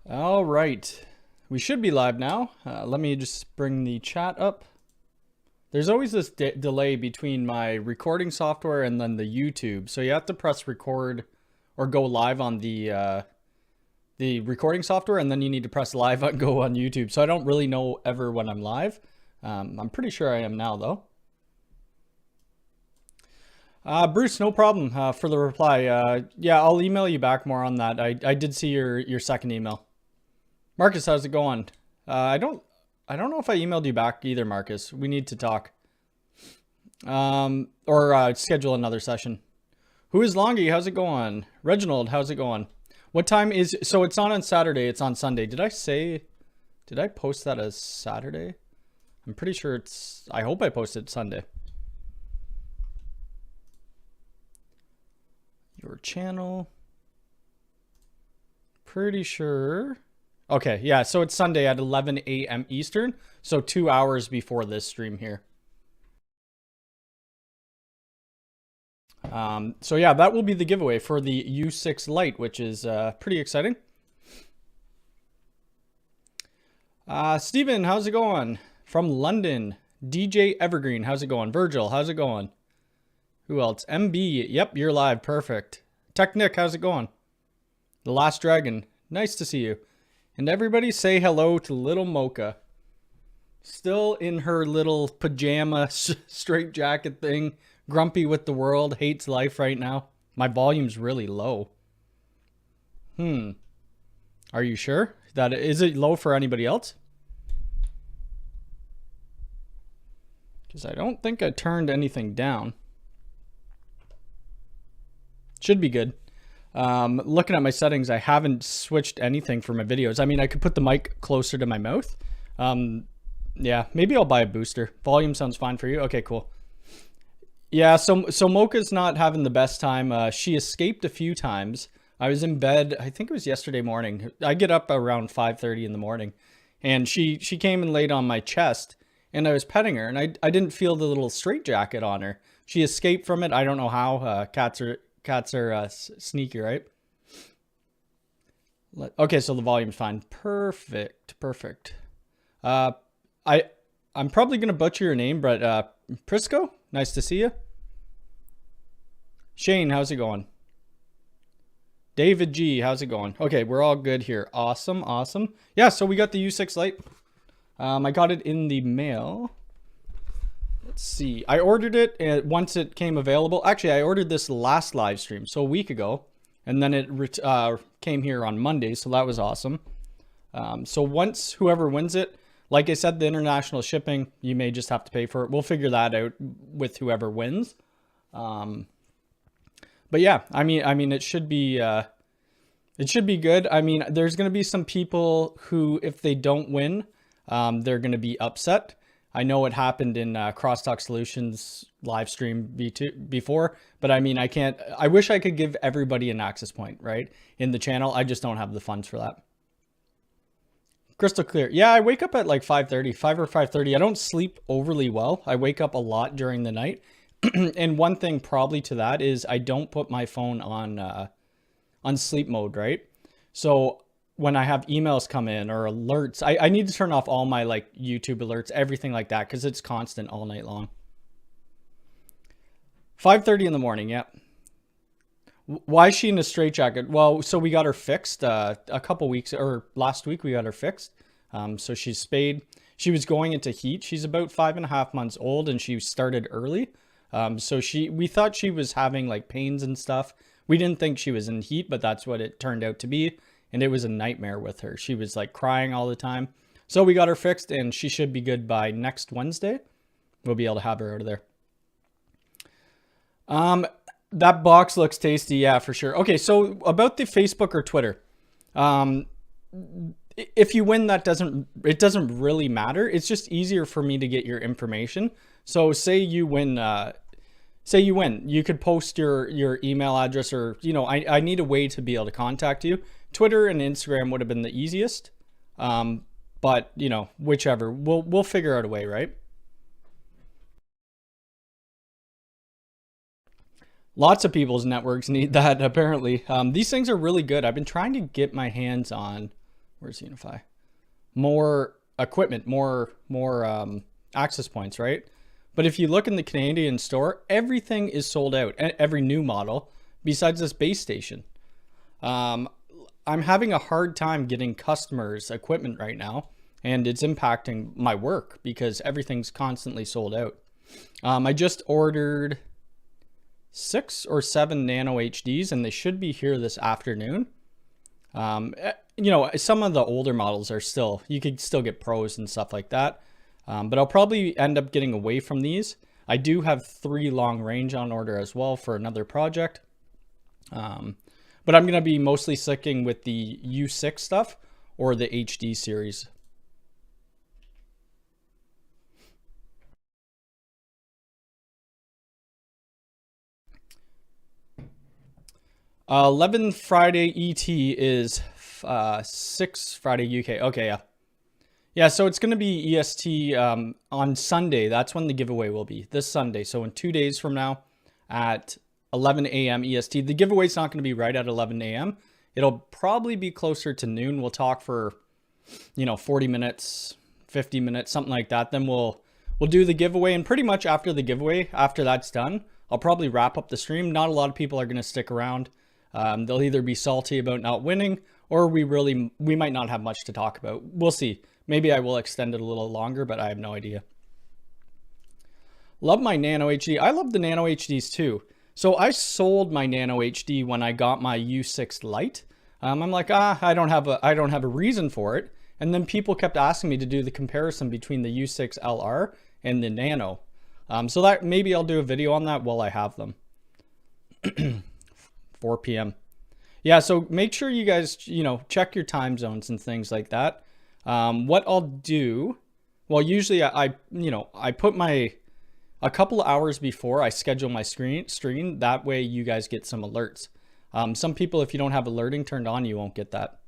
All right, we should be live now. Let me just bring the chat up. There's always this delay between my recording software and then the YouTube. So you have to press record or go live on the recording software, and then you need to press live and go on YouTube. So I don't really know ever when I'm live. I'm pretty sure I am now though. Bruce, no problem for the reply. Yeah, I'll email you back more on that. I did see your second email. Marcus, how's it going? I don't know if I emailed you back either, Marcus. We need to talk. Or schedule another session. Who is Longy? How's it going? Reginald, how's it going? What time is, so it's not on Saturday, it's on Sunday. Did I post that as Saturday? I'm pretty sure I hope I posted Sunday. Your channel. Pretty sure. Okay, yeah, so it's Sunday at 11 a.m. Eastern, so 2 hours before this stream here. So yeah, that will be the giveaway for the U6 Lite, which is pretty exciting. Steven, how's it going? From London. DJ Evergreen, how's it going? Virgil, how's it going? Who else? MB, yep, you're live, perfect. Technic, how's it going? The Last Dragon, nice to see you. And everybody say hello to little Mocha. Still in her little pajama straight jacket thing. Grumpy with the world. Hates life right now. My volume's really low. Are you sure? Is it low for anybody else? Because I don't think I turned anything down. Should be good. Looking at my settings, I haven't switched anything for my videos. I mean, I could put the mic closer to my mouth. Yeah, maybe I'll buy a booster. Volume sounds fine for you. Okay, cool. Yeah, so Mocha's not having the best time. She escaped a few times. I was in bed, I think it was yesterday morning. I get up around 5:30 in the morning, and she came and laid on my chest, and I was petting her, and I didn't feel the little straitjacket on her. She escaped from it. I don't know how. Cats are sneaky, right? Okay, so the volume's fine. Perfect. I'm probably gonna butcher your name, but Prisco, nice to see you. Shane, how's it going? David G, how's it going? Okay, we're all good here. Awesome. Yeah, so we got the U6 Lite. I got it in the mail. Let's see. I ordered it once it came available. Actually, I ordered this last live stream, so a week ago, and then it came here on Monday, so that was awesome. So once whoever wins it, like I said, the international shipping, you may just have to pay for it. We'll figure that out with whoever wins. But yeah, I mean, it should be good. I mean, there's going to be some people who, if they don't win, they're going to be upset. I know it happened in Crosstalk Solutions live stream before, but I mean, I wish I could give everybody an access point, right? In the channel. I just don't have the funds for that. Crystal clear. Yeah, I wake up at like 5:30, 5 or 5:30. I don't sleep overly well. I wake up a lot during the night. And one thing probably to that is I don't put my phone on sleep mode, right? So when I have emails come in or alerts, I need to turn off all my like YouTube alerts, everything like that, because it's constant all night long. 5:30 in the morning, yeah. Why is she in a straitjacket? Well, so we got her fixed a couple weeks, or last week we got her fixed. So she's spayed. She was going into heat. She's about 5.5 months old, and she started early. So we thought she was having like pains and stuff. We didn't think she was in heat, but that's what it turned out to be. And it was a nightmare with her. She was like crying all the time. So we got her fixed, and she should be good by next Wednesday. We'll be able to have her out of there. That box looks tasty. Yeah, for sure. Okay, so about the Facebook or Twitter. If you win, it doesn't really matter. It's just easier for me to get your information. So say you win, you could post your email address, or, you know, I need a way to be able to contact you. Twitter and Instagram would have been the easiest. But you know, whichever, we'll figure out a way, right? Lots of people's networks need that, apparently. These things are really good. I've been trying to get my hands on, where's UniFi? More equipment, more access points, right? But if you look in the Canadian store, everything is sold out, every new model, besides this base station. I'm having a hard time getting customers equipment right now, and it's impacting my work because everything's constantly sold out. I just ordered 6 or 7 nano HDs, and they should be here this afternoon. You know, some of the older models are still, you could still get pros and stuff like that. But I'll probably end up getting away from these. I do have 3 long range on order as well for another project. But I'm going to be mostly sticking with the U6 stuff or the HD series. Uh, 11 Friday ET is 6 Friday UK. Okay, yeah. Yeah, so it's going to be EST on Sunday. That's when the giveaway will be, this Sunday. So in 2 days from now at 11 a.m. EST. The giveaway's not going to be right at 11 a.m. It'll probably be closer to noon. We'll talk for, 40 minutes, 50 minutes, something like that. Then we'll do the giveaway. And pretty much after the giveaway, after that's done, I'll probably wrap up the stream. Not a lot of people are going to stick around. They'll either be salty about not winning, or we might not have much to talk about. We'll see. Maybe I will extend it a little longer, but I have no idea. Love my Nano HD. I love the Nano HDs too. So I sold my Nano HD when I got my U6 Lite. I'm like, I don't have a reason for it. And then people kept asking me to do the comparison between the U6 LR and the Nano. So that maybe I'll do a video on that while I have them. 4 p.m. Yeah, so make sure you guys, check your time zones and things like that. What I'll do, well, usually I put a couple of hours before I schedule my stream. That way you guys get some alerts. Some people, if you don't have alerting turned on, you won't get that.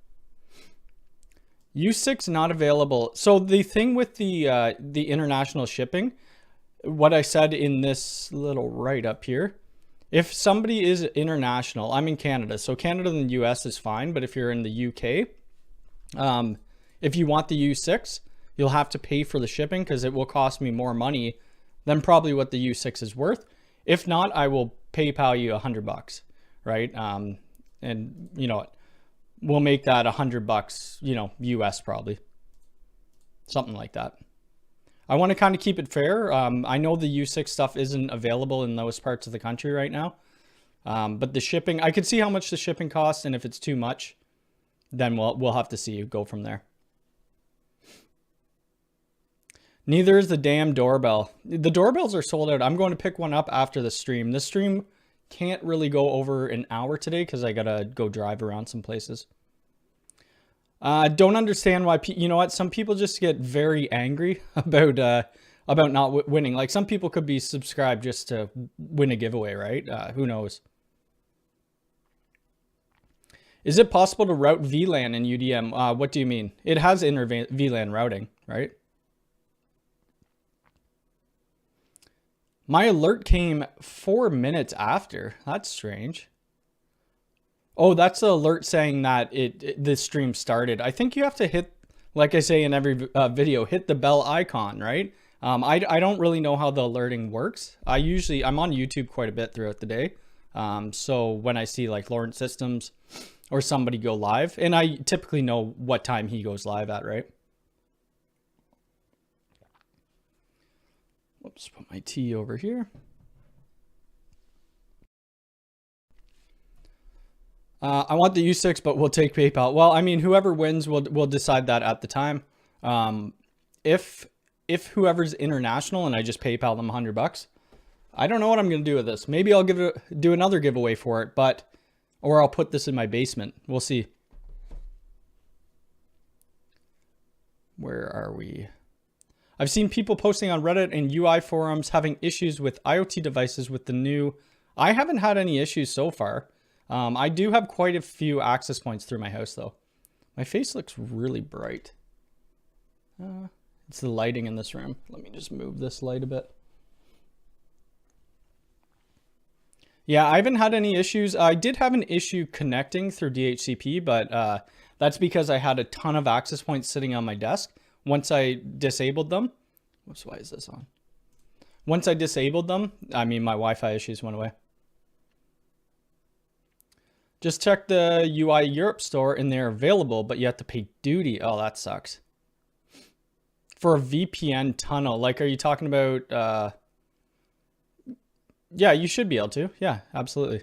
U6 not available. So the thing with the international shipping, what I said in this little write-up here, if somebody is international, I'm in Canada, so Canada and the US is fine, but if you're in the UK, if you want the U6, you'll have to pay for the shipping because it will cost me more money than probably what the U6 is worth. If not, I will PayPal you $100, right? And we'll make that $100, US probably, something like that. I want to kind of keep it fair. I know the U6 stuff isn't available in those parts of the country right now. But the shipping, I could see how much the shipping costs, and if it's too much, then we'll have to see, go from there. Neither is the damn doorbell. The doorbells are sold out. I'm going to pick one up after the stream. The stream can't really go over an hour today because I gotta go drive around some places. Don't understand why, some people just get very angry about not winning. Like, some people could be subscribed just to win a giveaway, right? Who knows? Is it possible to route VLAN in UDM? What do you mean? It has inner VLAN routing, right? My alert came 4 minutes after. That's strange. Oh, that's the alert saying that the stream started. I think you have to hit, like I say in every video, hit the bell icon, right? I don't really know how the alerting works. I'm on YouTube quite a bit throughout the day. So when I see like Lawrence Systems or somebody go live, and I typically know what time he goes live at, right? Whoops, put my tea over here. I want the U6, but we'll take PayPal. Well, I mean, whoever wins, we'll decide that at the time. If whoever's international and I just PayPal them $100, I don't know what I'm going to do with this. Maybe I'll do another giveaway for it, or I'll put this in my basement. We'll see. Where are we? I've seen people posting on Reddit and UI forums having issues with IoT devices with the new. I haven't had any issues so far. I do have quite a few access points through my house though. My face looks really bright. It's the lighting in this room. Let me just move this light a bit. Yeah, I haven't had any issues. I did have an issue connecting through DHCP, but that's because I had a ton of access points sitting on my desk. Once I disabled them, whoops, why is this on? Once I disabled them, I mean, my Wi-Fi issues went away. Just check the UI Europe store and they're available, but you have to pay duty. Oh, that sucks. For a VPN tunnel, like, are you talking about, yeah, you should be able to. Yeah, absolutely.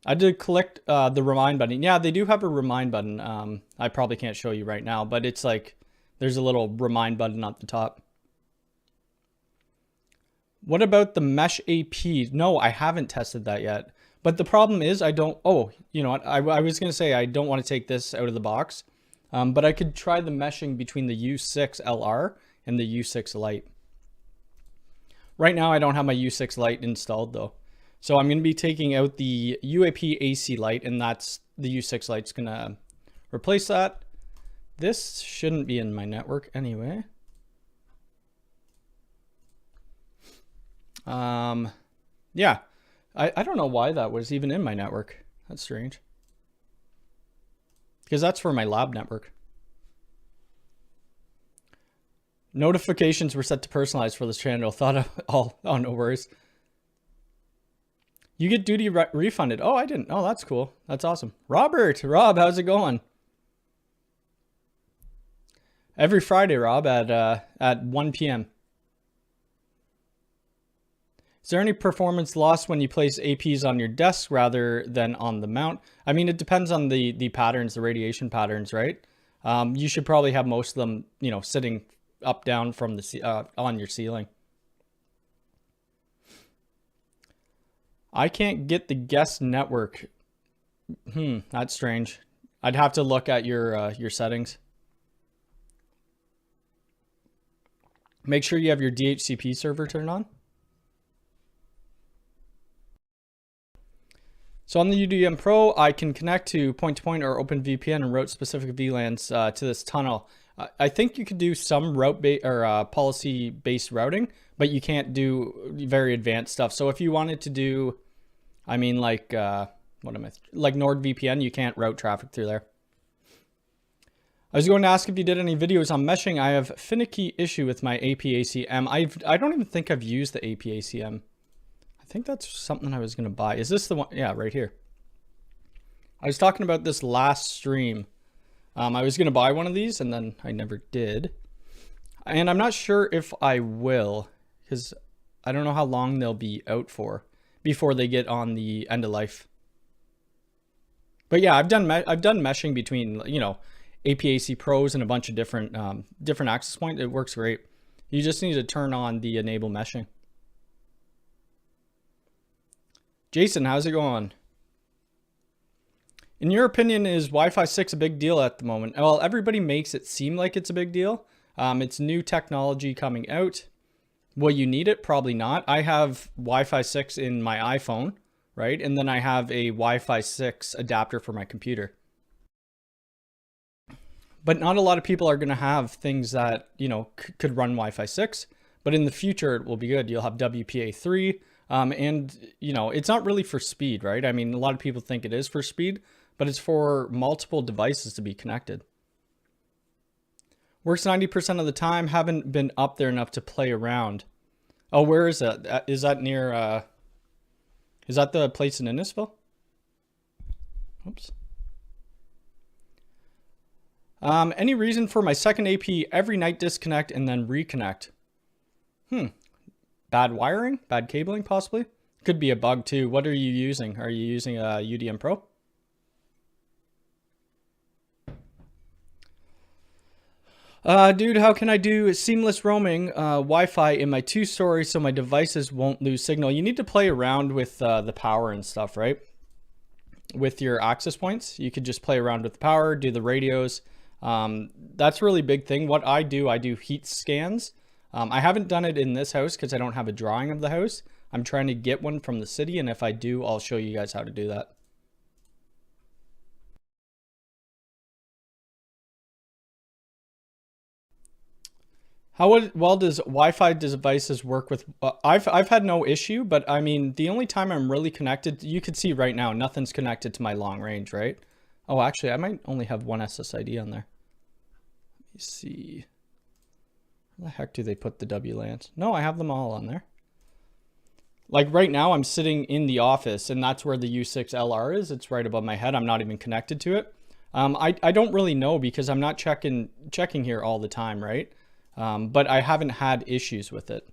I did click the remind button. Yeah, they do have a remind button. I probably can't show you right now, but it's like, there's a little remind button at the top. What about the mesh AP? No, I haven't tested that yet. But the problem is I don't, oh, you know what? I was going to say I don't want to take this out of the box. But I could try the meshing between the U6 LR and the U6 Lite. Right now I don't have my U6 Lite installed though. So I'm going to be taking out the UAP AC Lite, and that's the U6 Lite's going to replace that. This shouldn't be in my network anyway. Yeah, I don't know why that was even in my network. That's strange. Because that's for my lab network. Notifications were set to personalize for this channel. Thought of all, oh, no worries. You get duty refunded. Oh, I didn't. Oh, that's cool. That's awesome. Rob, how's it going? Every Friday, Rob, at 1 p.m. Is there any performance loss when you place APs on your desk rather than on the mount? I mean, it depends on the patterns, the radiation patterns, right? You should probably have most of them, you know, sitting up, down from the on your ceiling. I can't get the guest network. That's strange. I'd have to look at your settings. Make sure you have your DHCP server turned on. So on the UDM Pro, I can connect to point-to-point or OpenVPN and route specific VLANs to this tunnel. I think you could do some policy-based routing, but you can't do very advanced stuff. So if you wanted to do, I mean, like like NordVPN, you can't route traffic through there. I was going to ask if you did any videos on meshing. I have finicky issue with my APACM. I don't even think I've used the APACM. I think that's something I was going to buy. Is this the one? Yeah, right here. I was talking about this last stream. I was going to buy one of these and then I never did. And I'm not sure if I will, because I don't know how long they'll be out for before they get on the end of life. But yeah, I've done meshing between, you know, APAC Pros and a bunch of different access points. It works great. You just need to turn on the enable meshing. Jason, how's it going? In your opinion, is Wi-Fi 6 a big deal at the moment? Well, everybody makes it seem like it's a big deal. It's new technology coming out. Will you need it? Probably not. I have Wi-Fi 6 in my iPhone, right? And then I have a Wi-Fi 6 adapter for my computer. But not a lot of people are going to have things that, you know, could run Wi-Fi 6. But in the future, it will be good. You'll have WPA3. And, you know, it's not really for speed, right? I mean, a lot of people think it is for speed, but it's for multiple devices to be connected. Works 90% of the time. Haven't been up there enough to play around. Oh, where is that? Is that near, is that the place in Innisfil? Oops. Any reason for my second AP every night disconnect and then reconnect? Bad wiring, bad cabling, possibly. Could be a bug too. What are you using? Are you using a UDM Pro? Dude, how can I do seamless roaming Wi-Fi in my 2-story so my devices won't lose signal? You need to play around with the power and stuff, right? With your access points, you could just play around with the power, do the radios. That's a really big thing. What I do heat scans. I haven't done it in this house because I don't have a drawing of the house. I'm trying to get one from the city, and if I do, I'll show you guys how to do that. Well does Wi-Fi devices work with, I've had no issue, but I mean, the only time I'm really connected, you can see right now, nothing's connected to my long range, right? Oh, actually, I might only have one SSID on there. Let me see. Where the heck do they put the WLANs? No, I have them all on there. Like right now, I'm sitting in the office, and that's where the U6LR is. It's right above my head. I'm not even connected to it. I don't really know because I'm not checking here all the time, right? But I haven't had issues with it.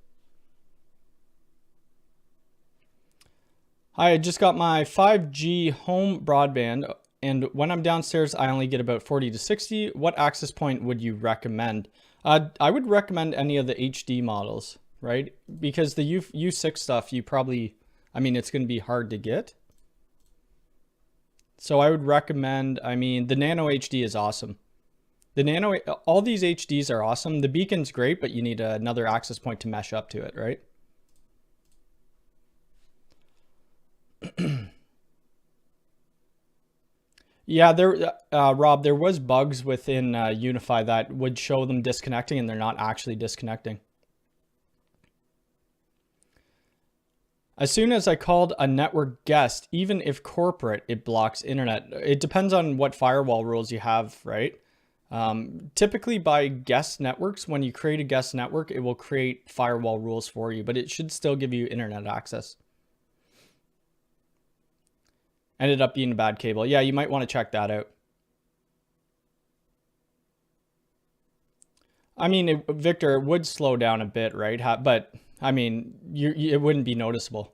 Hi, I just got my 5G home broadband, and when I'm downstairs, I only get about 40 to 60. What access point would you recommend? I would recommend any of the HD models, right? Because the U6 stuff, you probably, I mean, it's going to be hard to get. So I would recommend, I mean, the Nano HD is awesome. The Nano, all these HDs are awesome. The Beacon's great, but you need another access point to mesh up to it, right? Yeah, Rob, there was bugs within UniFi that would show them disconnecting and they're not actually disconnecting. As soon as I called a network guest, even if corporate, it blocks internet. It depends on what firewall rules you have, right? Typically by guest networks, when you create a guest network, it will create firewall rules for you, but it should still give you internet access. Ended up being a bad cable. Yeah, you might want to check that out. I mean, Victor, it would slow down a bit, right? But I mean, it wouldn't be noticeable.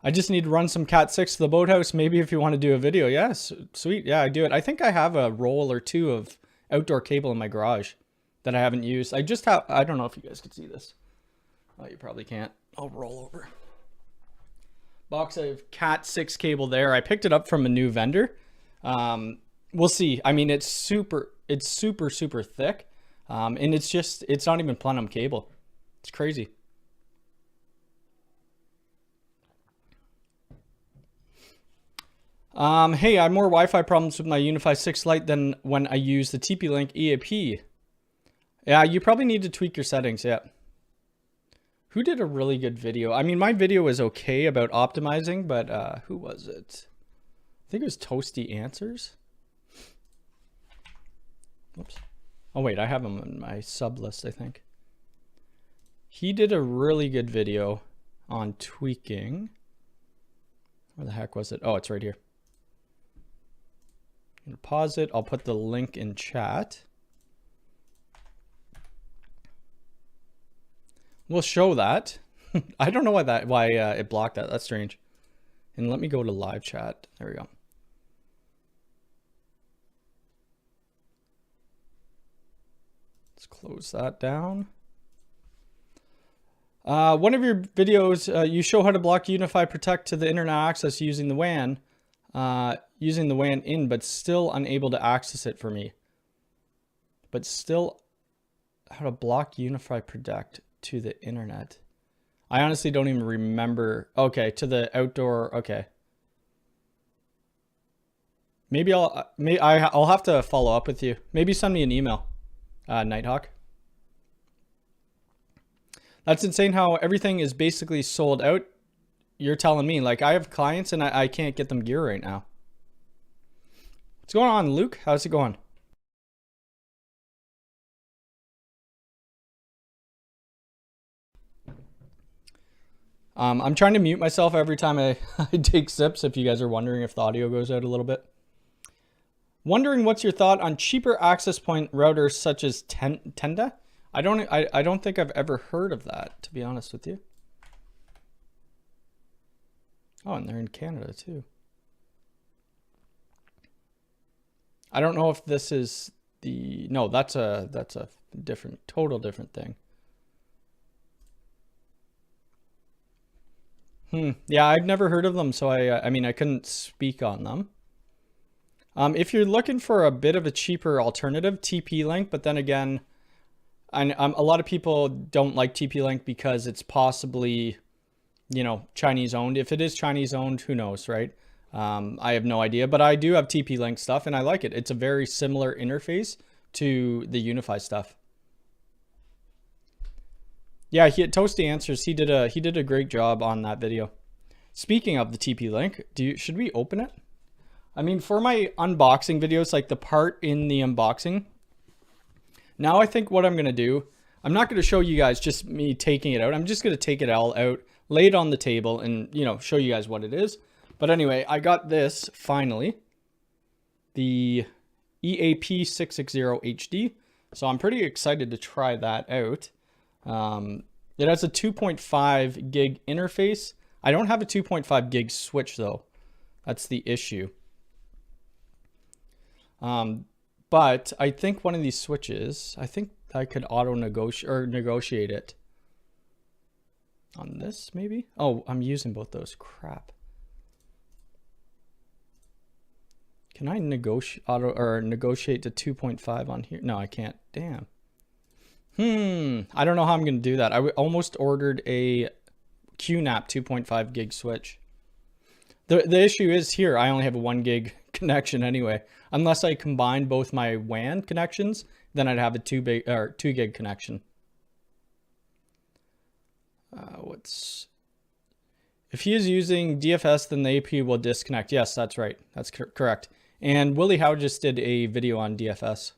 I just need to run some Cat 6 to the boathouse. Maybe if you want to do a video. Yes, sweet. Yeah, I do it. I think I have a roll or two of outdoor cable in my garage that I haven't used. I just have, I don't know if you guys can see this. Oh, you probably can't. I'll roll over. Box of Cat 6 cable there. I picked it up from a new vendor. We'll see. I mean, it's super thick. And it's not even plenum cable. It's crazy. Hey, I have more Wi-Fi problems with my UniFi 6 Lite than when I use the TP-Link EAP. Yeah, you probably need to tweak your settings, yeah. Who did a really good video? I mean, my video was okay about optimizing, but who was it? I think it was Toasty Answers. Whoops. Oh, wait, I have him on my sub list, I think. He did a really good video on tweaking. Where the heck was it? Oh, it's right here. I'm gonna pause it. I'll put the link in chat. We'll show that. I don't know why it blocked that. That's strange. And let me go to live chat. There we go. Let's close that down. One of your videos, you show how to block UniFi Protect to the internet access using the WAN. Using the WAN in, but still unable to access it for me. But still, how to block UniFi Protect to the internet. I honestly don't even remember. Okay, to the outdoor. Okay. Maybe I'll have to follow up with you. Maybe send me an email, Nighthawk. That's insane how everything is basically sold out. You're telling me, like, I have clients and I can't get them gear right now. What's going on, Luke? How's it going? I'm trying to mute myself every time I take sips, if you guys are wondering if the audio goes out a little bit. Wondering what's your thought on cheaper access point routers such as Tenda? I don't think I've ever heard of that, to be honest with you. Oh, and they're in Canada too. I don't know if this is the, no, that's a total different thing. Yeah, I've never heard of them, so I mean, I couldn't speak on them. If you're looking for a bit of a cheaper alternative, TP-Link, but then again, a lot of people don't like TP-Link because it's possibly, you know, Chinese owned. If it is Chinese owned, who knows, right? I have no idea, but I do have TP-Link stuff and I like it. It's a very similar interface to the UniFi stuff. Yeah, Toasty Answers, he did a great job on that video. Speaking of the TP-Link, should we open it? I mean, for my unboxing videos, like the part in the unboxing, now I think what I'm going to do, I'm not going to show you guys just me taking it out. I'm just going to take it all out, lay it on the table, and, you know, show you guys what it is. But anyway, I got this finally, the EAP660HD. So I'm pretty excited to try that out. It has a 2.5 gig interface. I don't have a 2.5 gig switch though. That's the issue. But I think one of these switches, I think I could negotiate it on this maybe. Oh, I'm using both those. Crap. Can I negotiate to 2.5 on here? No, I can't. Damn. I don't know how I'm going to do that. I almost ordered a QNAP 2.5 gig switch. The issue is here, I only have a 1 gig connection anyway. Unless I combine both my WAN connections, then I'd have a 2 gig connection. If he is using DFS, then the AP will disconnect. Yes, that's right. That's correct. And Willie Howe just did a video on DFS.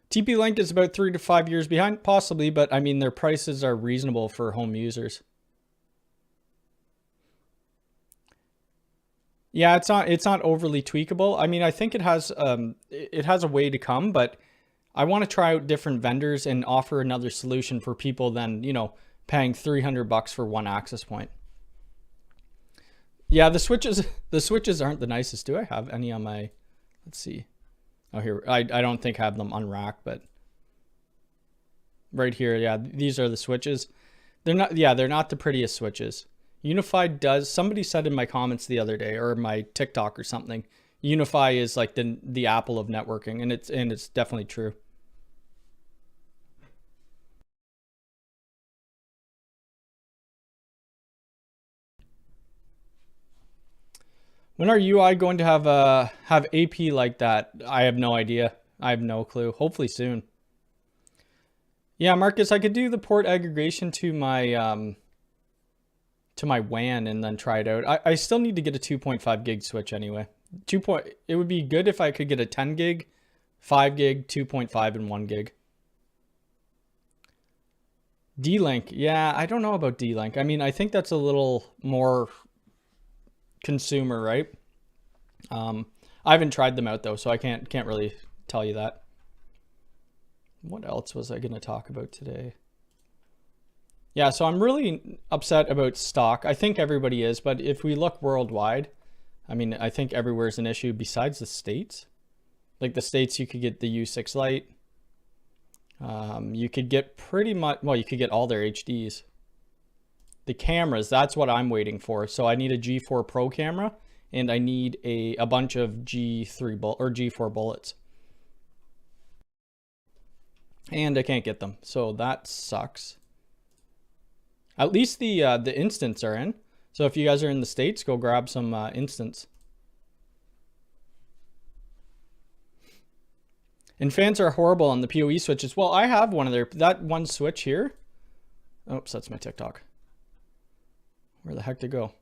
TP-Link is about 3 to 5 years behind, possibly, but I mean, their prices are reasonable for home users. Yeah, it's not overly tweakable. I mean, I think it has a way to come, but I want to try out different vendors and offer another solution for people than, you know, paying $300 for one access point. Yeah, the switches aren't the nicest. Do I have any on my, let's see. Oh, here, I don't think I have them unracked, but right here, yeah, these are the switches. They're not the prettiest switches. UniFi does, somebody said in my comments the other day, or my TikTok or something, UniFi is like the Apple of networking, and it's definitely true. When are UI going to have AP like that? I have no idea. I have no clue. Hopefully soon. Yeah, Marcus, I could do the port aggregation to my WAN and then try it out. I still need to get a 2.5 gig switch anyway. It would be good if I could get a 10 gig, 5 gig, 2.5, and 1 gig. D-Link. Yeah, I don't know about D-Link. I mean, I think that's a little more consumer, right? I haven't tried them out though, so I can't really tell you that. What else was I going to talk about today? Yeah, so I'm really upset about stock. I think everybody is, but if we look worldwide, I mean, I think everywhere is an issue besides the States. Like the States, you could get the U6 Lite. You could get pretty much, well, you could get all their HDs. The cameras, that's what I'm waiting for. So I need a G4 Pro camera, and I need a bunch of G4 bullets. And I can't get them, so that sucks. At least the instants are in. So if you guys are in the States, go grab some instants. And fans are horrible on the PoE switches. Well, I have one of that one switch here. Oops, that's my TikTok. Where the heck to go?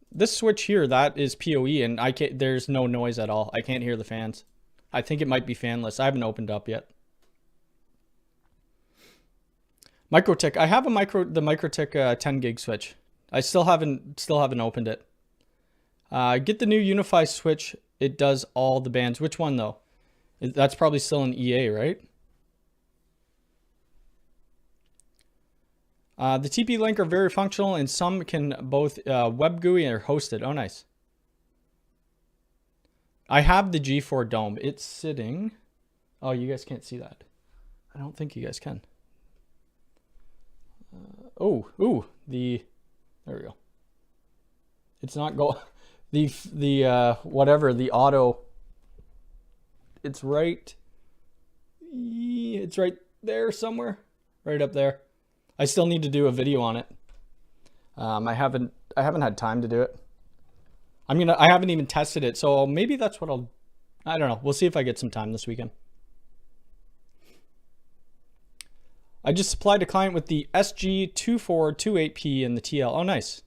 This switch here, that is PoE, and there's no noise at all. I can't hear the fans. I think it might be fanless. I haven't opened up yet. MikroTik. I have the MikroTik 10 gig switch. I still haven't opened it. Get the new UniFi switch. It does all the bands. Which one though? That's probably still an EA, right? The TP-Link are very functional, and some can both web GUI or host it. Oh, nice. I have the G4 Dome. It's sitting. Oh, you guys can't see that. I don't think you guys can. There we go. It's not whatever, the auto. It's right there somewhere. Right up there. I still need to do a video on it. I haven't had time to do it. I haven't even tested it, so maybe that's what I don't know. We'll see if I get some time this weekend. I just supplied a client with the SG2428P and the TL. Oh, nice.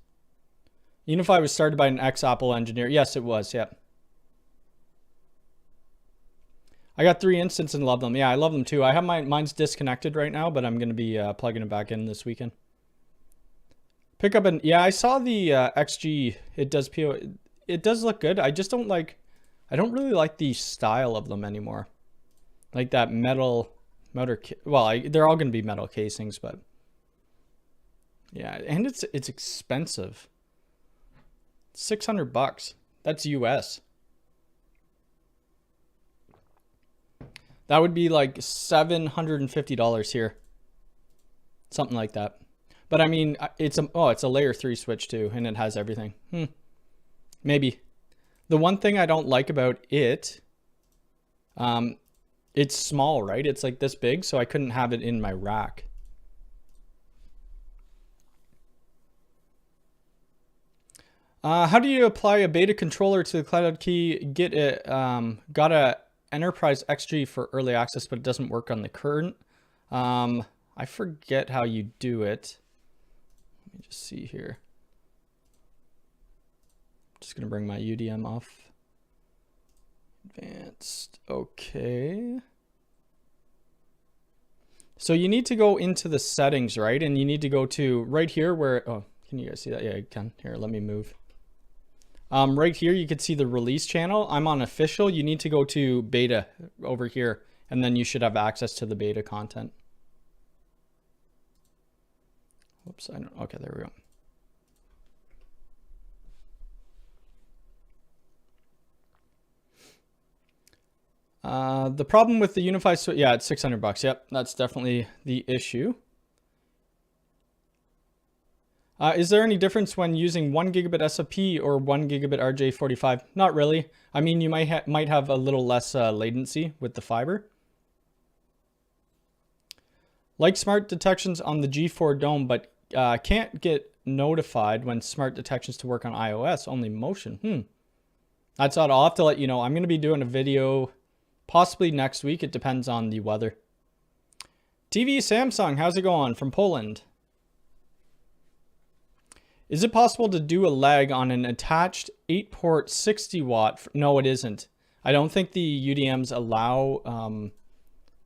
UniFi was started by an ex-Apple engineer. Yes, it was. Yep. I got 3 instances and love them. Yeah, I love them too. I have mine's disconnected right now, but I'm going to be plugging it back in this weekend. Pick up yeah, I saw the XG. It does it does look good. I just don't really like the style of them anymore. Like that metal, well, they're all going to be metal casings, but yeah, and it's expensive. $600. That's US. That would be like $750 here. Something like that. But I mean, it's a layer 3 switch too, and it has everything. Maybe. The one thing I don't like about it, it's small, right? It's like this big, so I couldn't have it in my rack. How do you apply a beta controller to the Cloud Key? Get it, got a Enterprise XG for early access, but it doesn't work on the current. I forget how you do it. Let me just see here. Just gonna bring my UDM off. Advanced, okay. So you need to go into the settings, right? And you need to go to right here where, oh, can you guys see that? Yeah, you can. Here, let me move. Right here, you can see the release channel. I'm on official. You need to go to beta over here, and then you should have access to the beta content. Whoops, I don't, okay, there we go. The problem with the UniFi switch, yeah, it's $600. Yep, that's definitely the issue. Is there any difference when using 1 gigabit SFP or 1 gigabit RJ45? Not really. I mean, you might have a little less latency with the fiber. Like smart detections on the G4 Dome, but can't get notified when smart detections to work on iOS, only motion. That's odd. I'll have to let you know. I'm going to be doing a video possibly next week. It depends on the weather. TV Samsung, how's it going? From Poland. Is it possible to do a leg on an attached 8-port 60 watt? No, it isn't. I don't think the UDMs allow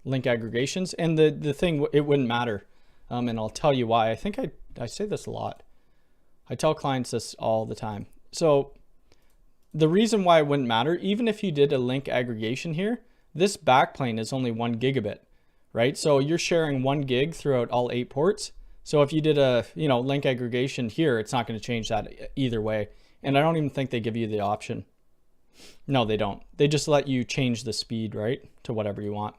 link aggregations. And the thing, it wouldn't matter. And I'll tell you why. I think I say this a lot. I tell clients this all the time. So the reason why it wouldn't matter, even if you did a link aggregation here, this backplane is only 1 gigabit, right? So you're sharing 1 gig throughout all 8 ports. So if you did a, link aggregation here, it's not going to change that either way. And I don't even think they give you the option. No, they don't. They just let you change the speed, right, to whatever you want.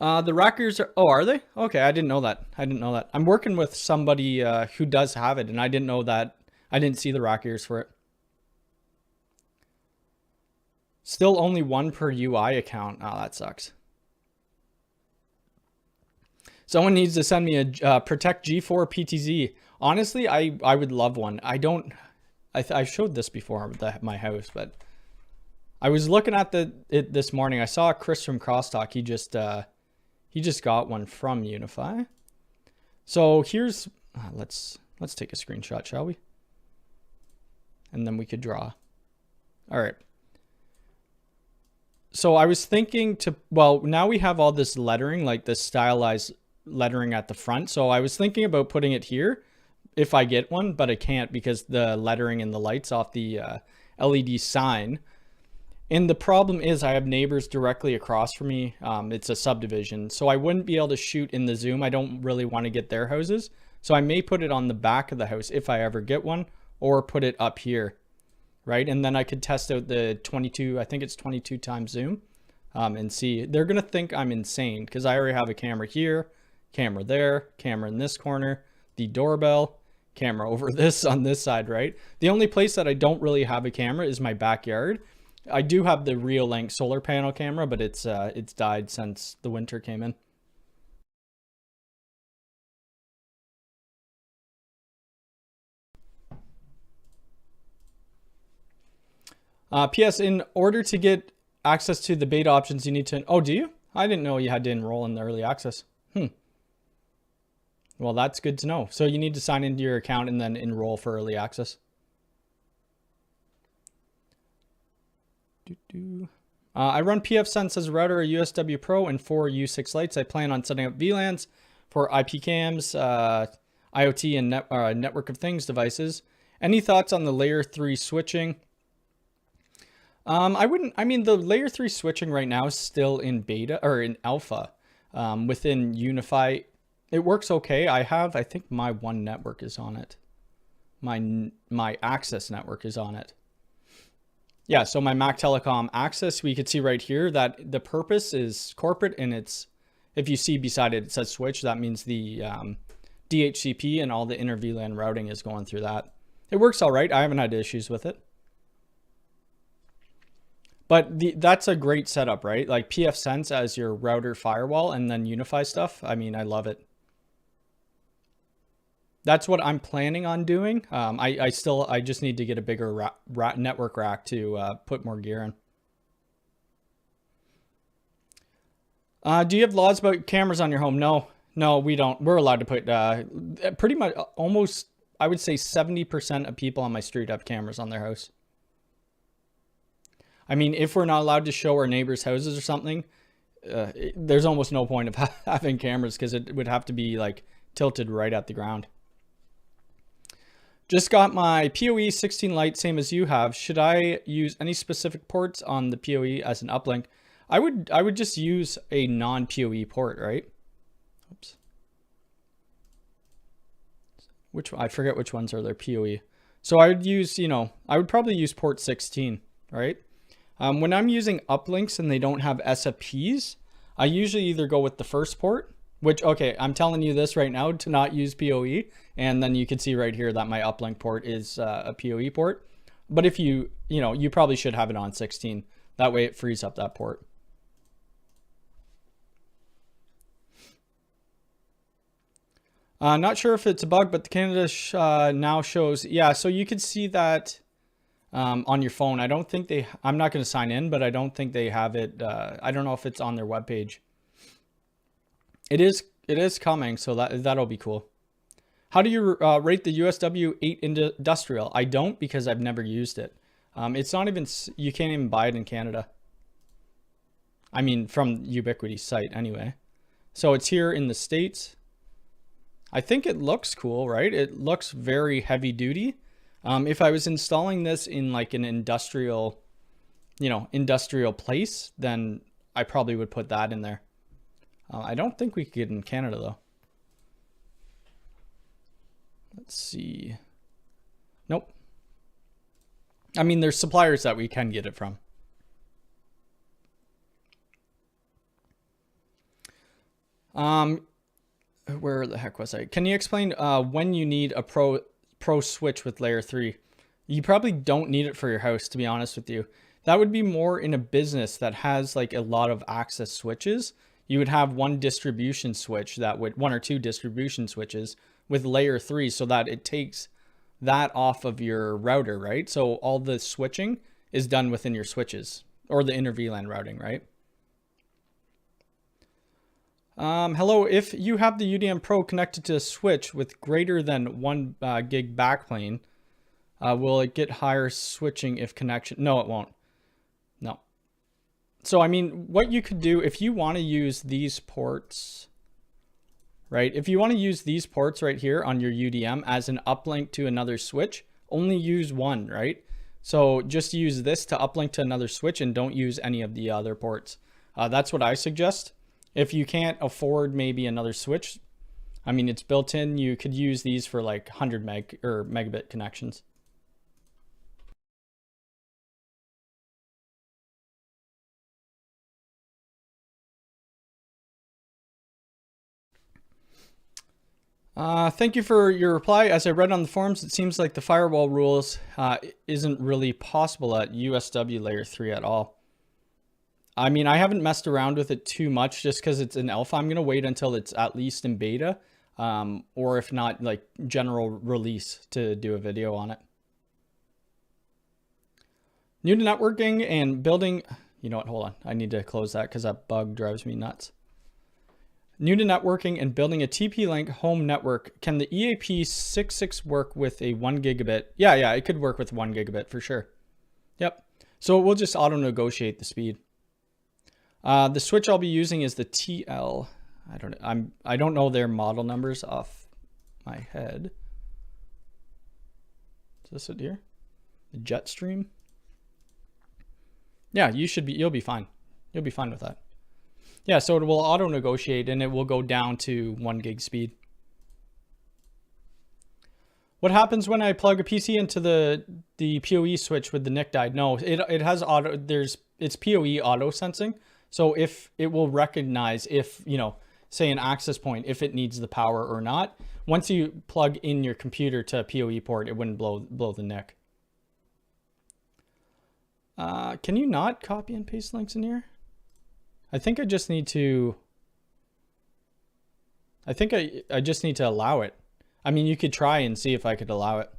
The Rockers are they? Okay, I didn't know that. I'm working with somebody who does have it, and I didn't know that. I didn't see the rack ears for it. Still only 1 per UI account. Oh, that sucks. Someone needs to send me a Protect G4 PTZ. Honestly, I would love one. I showed this before with my house, but I was looking at it this morning. I saw Chris from Crosstalk. He just got one from UniFi. So here's, let's take a screenshot, shall we? And then we could draw. All right. So I was thinking well, now we have all this lettering, like this stylized lettering at the front. So I was thinking about putting it here if I get one, but I can't because the lettering and the lights off the LED sign. And the problem is I have neighbors directly across from me. It's a subdivision, so I wouldn't be able to shoot in the Zoom. I don't really want to get their houses. So I may put it on the back of the house if I ever get one, or put it up here, right? And then I could test out the 22, I think it's 22 times zoom, and see. They're going to think I'm insane because I already have a camera here, camera there, camera in this corner, the doorbell, camera over this on this side, right? The only place that I don't really have a camera is my backyard. I do have the Reolink solar panel camera, but it's died since the winter came in. PS, in order to get access to the beta options, you need to, oh, do you? I didn't know you had to enroll in the early access. Well, that's good to know. So you need to sign into your account and then enroll for early access. I run pfSense as a router, a USW Pro, and 4 U6 lights. I plan on setting up VLANs for IP cams, IoT, and network of things devices. Any thoughts on the layer 3 switching? I mean, the layer 3 switching right now is still in beta or in alpha within UniFi. It works okay. I think my one network is on it. My access network is on it. Yeah, so my Mac Telecom access, we could see right here that the purpose is corporate, and it's, if you see beside it, it says switch. That means the DHCP and all the inter VLAN routing is going through that. It works all right. I haven't had issues with it. But that's a great setup, right? Like pfSense as your router firewall and then UniFi stuff. I mean, I love it. That's what I'm planning on doing. I just need to get a bigger network rack to put more gear in. Do you have laws about cameras on your home? No, we don't. We're allowed to put pretty much almost, I would say 70% of people on my street have cameras on their house. I mean, if we're not allowed to show our neighbors' houses or something, there's almost no point of having cameras because it would have to be like tilted right at the ground. Just got my PoE 16 light, same as you have. Should I use any specific ports on the PoE as an uplink? I would just use a non-PoE port, right? Oops. I forget which ones are their PoE. So I would use, I would probably use port 16, right? When I'm using uplinks and they don't have SFPs, I usually either go with the first port, which, okay, I'm telling you this right now to not use PoE. And then you can see right here that my uplink port is a PoE port. But if you probably should have it on 16. That way it frees up that port. Not sure if it's a bug, but the Canada now shows, yeah, so you can see that on your phone. I don't think I'm not going to sign in, but I don't think they have it. I don't know if it's on their webpage. It is coming, so that'll be cool. How do you rate the USW 8 industrial? I don't, because I've never used it. It's not even, you can't even buy it in Canada. I mean, from Ubiquity's site anyway. So it's here in the States. I think it looks cool, right? It looks very heavy duty. If I was installing this in like an industrial place, then I probably would put that in there. I don't think we could get it in Canada though. Let's see. Nope. I mean, there's suppliers that we can get it from. Where the heck was I? Can you explain when you need a pro switch with layer 3? You probably don't need it for your house, to be honest with you. That would be more in a business that has like a lot of access switches. You would have one distribution switch one or two distribution switches with layer 3, so that it takes that off of your router, right? So all the switching is done within your switches, or the inter VLAN routing, right? Hello, if you have the UDM Pro connected to a switch with greater than 1 gig backplane, will it get higher switching if connection? No, it won't. No. So, I mean, what you could do if you want to use these ports, right? If you want to use these ports right here on your UDM as an uplink to another switch, only use one, right? So just use this to uplink to another switch and don't use any of the other ports. That's what I suggest. If you can't afford maybe another switch, I mean, it's built in, you could use these for like 100 meg or megabit connections. Thank you for your reply. As I read on the forums, it seems like the firewall rules isn't really possible at USW layer 3 at all. I mean, I haven't messed around with it too much just because it's in alpha. I'm going to wait until it's at least in beta, or if not, like general release to do a video on it. New to networking and building You know what? Hold on. I need to close that because that bug drives me nuts. New to networking and building a TP-Link home network. Can the EAP66 work with a 1 gigabit? Yeah, it could work with 1 gigabit for sure. Yep. So we'll just auto negotiate the speed. The switch I'll be using is the TL. I don't know their model numbers off my head. Is this it here? The Jetstream? Yeah, you'll be fine. You'll be fine with that. Yeah, so it will auto negotiate and it will go down to 1 gig speed. What happens when I plug a PC into the PoE switch with the NIC died? No, it has auto, it's PoE auto sensing. So if it will recognize if, you know, say an access point, if it needs the power or not. Once you plug in your computer to a PoE port, it wouldn't blow the NIC. Can you not copy and paste links in here? I think I just need to, I just need to allow it. I mean, you could try and see if I could allow it.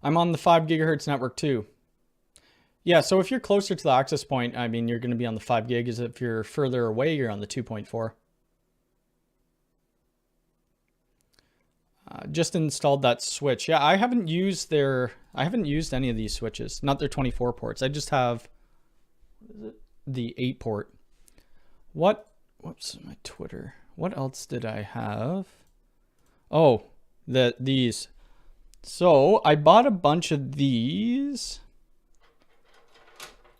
I'm on the 5 gigahertz network too. Yeah, so if you're closer to the access point, I mean, you're going to be on the 5 gig. As if you're further away, you're on the 2.4. Just installed that switch. Yeah, I haven't used any of these switches, not their 24 ports. I just have, what is it? The 8 port. Whoops, my Twitter. What else did I have? Oh, these. So I bought a bunch of these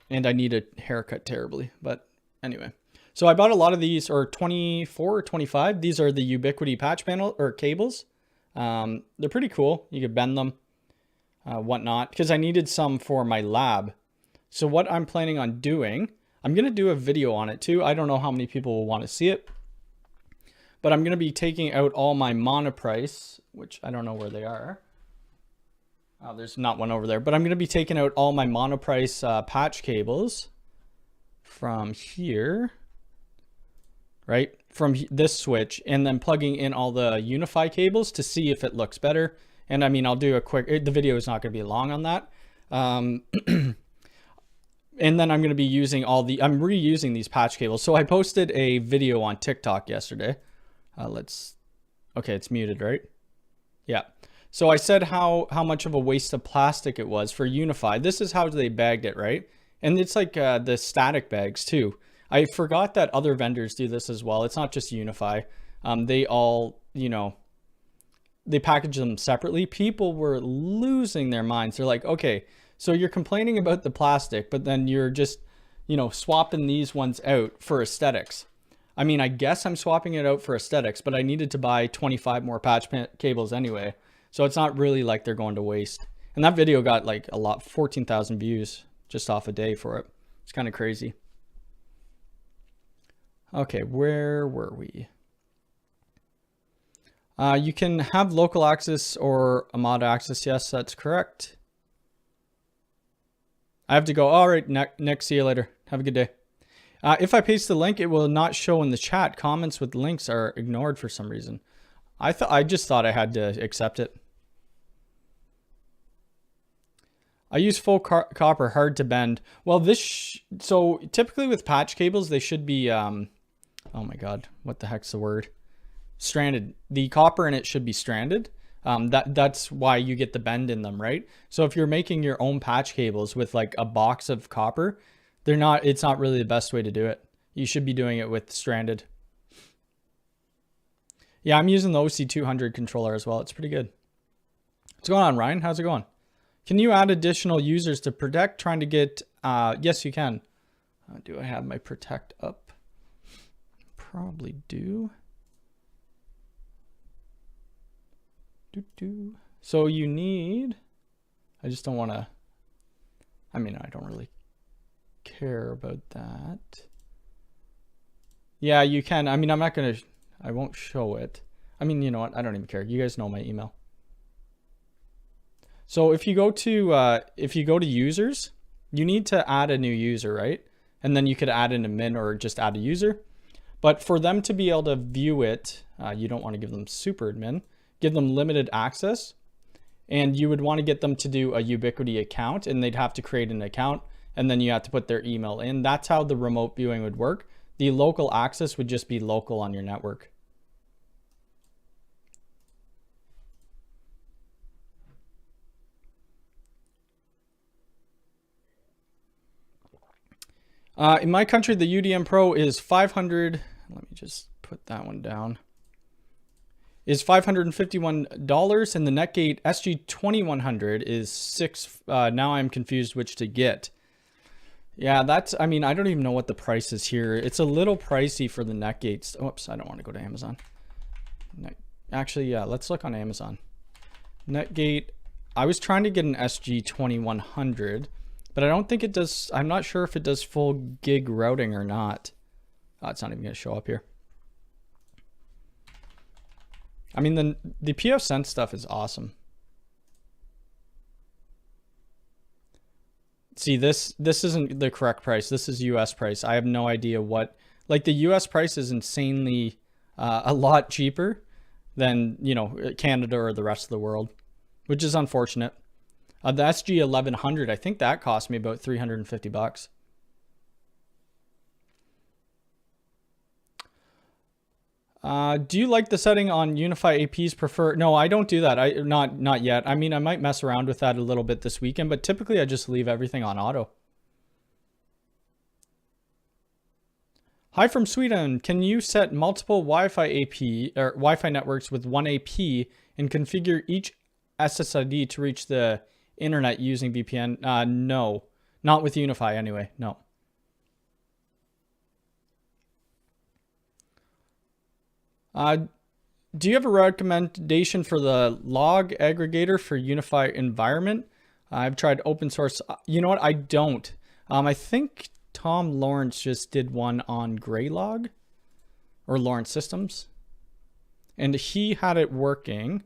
and I need a haircut terribly, but anyway. So I bought a lot of these, or 24 or 25. These are the Ubiquity patch panel or cables. They're pretty cool. You could bend them, whatnot, because I needed some for my lab. So what I'm planning on doing, I'm going to do a video on it too. I don't know how many people will want to see it, but I'm going to be taking out all my monoprice, which I don't know where they are. There's not one over there, but I'm going to be taking out all my monoprice patch cables from here, right? From this switch, and then plugging in all the UniFi cables to see if it looks better. And I mean, I'll do a quick, the video is not going to be long on that. And then I'm going to be using I'm reusing these patch cables. So I posted a video on TikTok yesterday. Okay, it's muted, right? Yeah. So I said how much of a waste of plastic it was for UniFi. This is how they bagged it, right? And it's like the static bags too. I forgot that other vendors do this as well. It's not just UniFi. They all, you know, they package them separately. People were losing their minds. They're like, okay, so you're complaining about the plastic, but then you're just, you know, swapping these ones out for aesthetics. I mean, I guess I'm swapping it out for aesthetics, but I needed to buy 25 more patch cables anyway. So it's not really like they're going to waste. And that video got like a lot, 14,000 views just off a day for it. It's kind of crazy. Okay, where were we? You can have local access or AMADA access. Yes, that's correct. I have to go. All right, Nick, see you later. Have a good day. If I paste the link, it will not show in the chat. Comments with links are ignored for some reason. I just thought I had to accept it. I use full copper, hard to bend. Well, so typically with patch cables, they should be, oh my God, what the heck's the word? Stranded. The copper in it should be stranded. That's why you get the bend in them, right? So if you're making your own patch cables with like a box of copper, it's not really the best way to do it. You should be doing it with stranded. Yeah, I'm using the OC200 controller as well. It's pretty good. What's going on, Ryan? How's it going? Can you add additional users to Protect? Trying to get, yes, you can. Do I have my Protect up? Probably do. So you need, I just don't want to, I mean, I don't really care about that. Yeah, you can. I mean, I won't show it. I mean, you know what? I don't even care. You guys know my email. So if you go to users, you need to add a new user, right? And then you could add in a min or just add a user. But for them to be able to view it, you don't want to give them super admin. Give them limited access. and you would want to get them to do a Ubiquiti account, and they'd have to create an account, and then you have to put their email in. That's how the remote viewing would work. The local access would just be local on your network. In my country, the UDM Pro is 500. Let me just put that one down. Is $551, and the Netgate SG2100 is now I'm confused which to get. Yeah, that's, I mean, I don't even know what the price is here. It's a little pricey for the Netgates. Oops, I don't want to go to Amazon. Actually, yeah, let's look on Amazon. Netgate, I was trying to get an SG2100, but I don't think it does. I'm not sure if it does full gig routing or not. Oh, it's not even going to show up here. I mean, the pfSense stuff is awesome. See, this isn't the correct price. This is US price. I have no idea what, like the US price is insanely a lot cheaper than, you know, Canada or the rest of the world, which is unfortunate. The SG1100, I think that cost me about $350. Do you like the setting on UniFi APs prefer? No, I don't do that. Not yet. I mean, I might mess around with that a little bit this weekend, but typically I just leave everything on auto. Hi from Sweden. Can you set multiple Wi-Fi AP or Wi-Fi networks with one AP and configure each SSID to reach the internet using VPN? No, not with UniFi anyway. No. Do you have a recommendation for the log aggregator for UniFi environment? I've tried open source. You know what? I don't. I think Tom Lawrence just did one on Graylog or Lawrence Systems, and he had it working.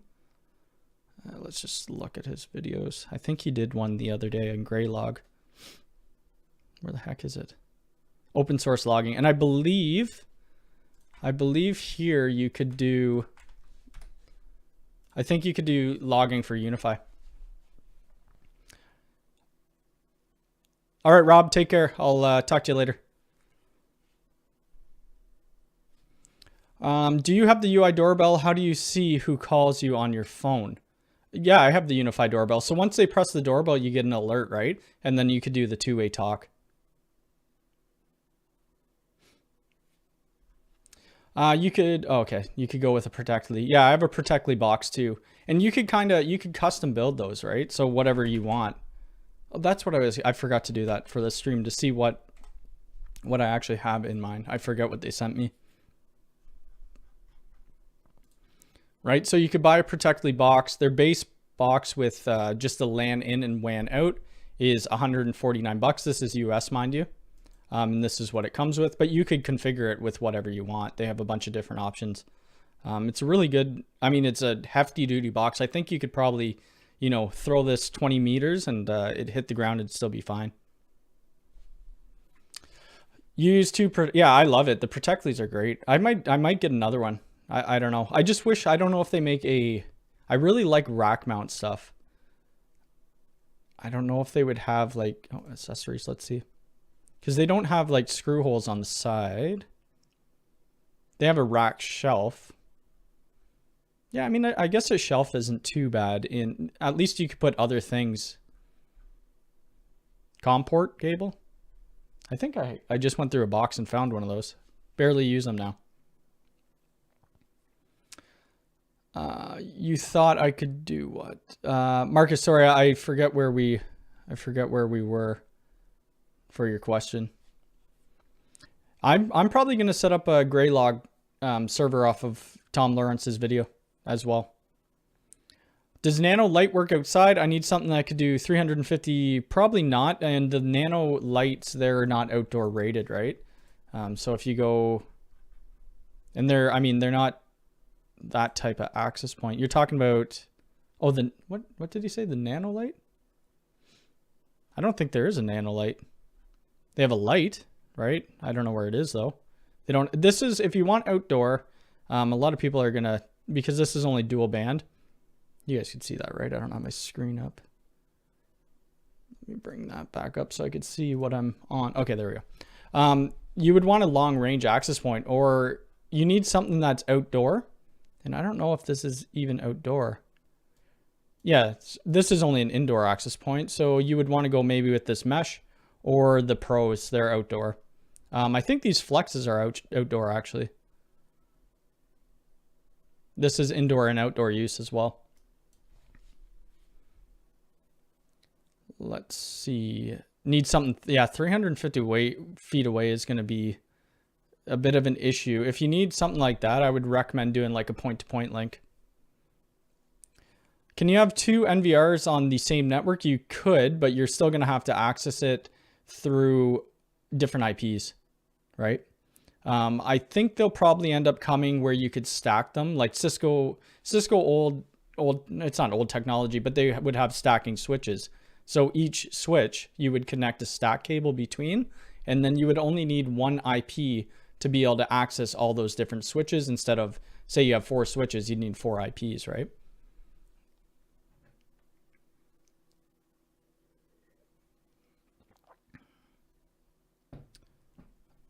Let's just look at his videos. I think he did one the other day on Graylog. Where the heck is it? Open source logging. And I believe here you could do, I think you could do logging for UniFi. All right, Rob, take care. I'll talk to you later. Do you have the UI doorbell? How do you see who calls you on your phone? Yeah, I have the UniFi doorbell. So once they press the doorbell, you get an alert, right? And then you could do the two-way talk. You could, oh, okay, you could go with a Protectli. Yeah, I have a Protectli box too. And you could you could custom build those, right? So whatever you want. Oh, that's what I forgot to do that for the stream to see what I actually have in mind. I forget what they sent me. Right, so you could buy a Protectli box. Their base box with just the LAN in and WAN out is $149. This is US, mind you. And this is what it comes with, but you could configure it with whatever you want. They have a bunch of different options. It's a really good, I mean, it's a hefty duty box. I think you could probably, you know, throw this 20 meters and it hit the ground and still be fine. Yeah, I love it. The Protectlis are great. I might get another one. I don't know. I just wish, I don't know if they make I really like rack mount stuff. I don't know if they would have like, oh, accessories, let's see. Because they don't have like screw holes on the side. They have a rack shelf. Yeah, I mean, I guess a shelf isn't too bad. At least you could put other things. COM port cable. I think I just went through a box and found one of those. Barely use them now. You thought I could do what? Marcus, sorry, I forget where we were for your question. I'm probably going to set up a Graylog server off of Tom Lawrence's video as well. Does Nano Light work outside? I need something that could do 350. Probably not. And the Nano Lights, they're not outdoor rated, right? So if you go, and they're not that type of access point. You're talking about, oh, what did he say? The Nano Light? I don't think there is a Nano Light. They have a light, right? I don't know where it is though. They don't, this is, if you want outdoor, a lot of people are gonna, because this is only dual band, You guys can see that, right? I don't have my screen up. Let me bring that back up so I could see what I'm on. Okay, there we go. You would want a long range access point, or you need something that's outdoor. And I don't know if this is even outdoor. Yeah, this is only an indoor access point. So you would want to go maybe with this mesh or the pros. They're outdoor. I think these flexes are outdoor actually. This is indoor and outdoor use as well. Let's see. Need something. Yeah, 350 feet away is going to be a bit of an issue. If you need something like that, I would recommend doing like a point-to-point link. Can you have two NVRs on the same network? You could, but you're still going to have to access it through different IPs, right? I think they'll probably end up coming where you could stack them, like Cisco old, it's not old technology, but they would have stacking switches. So each switch you would connect a stack cable between, and then you would only need one IP to be able to access all those different switches. Instead of, say you have 4 switches, you need 4 IPs, right?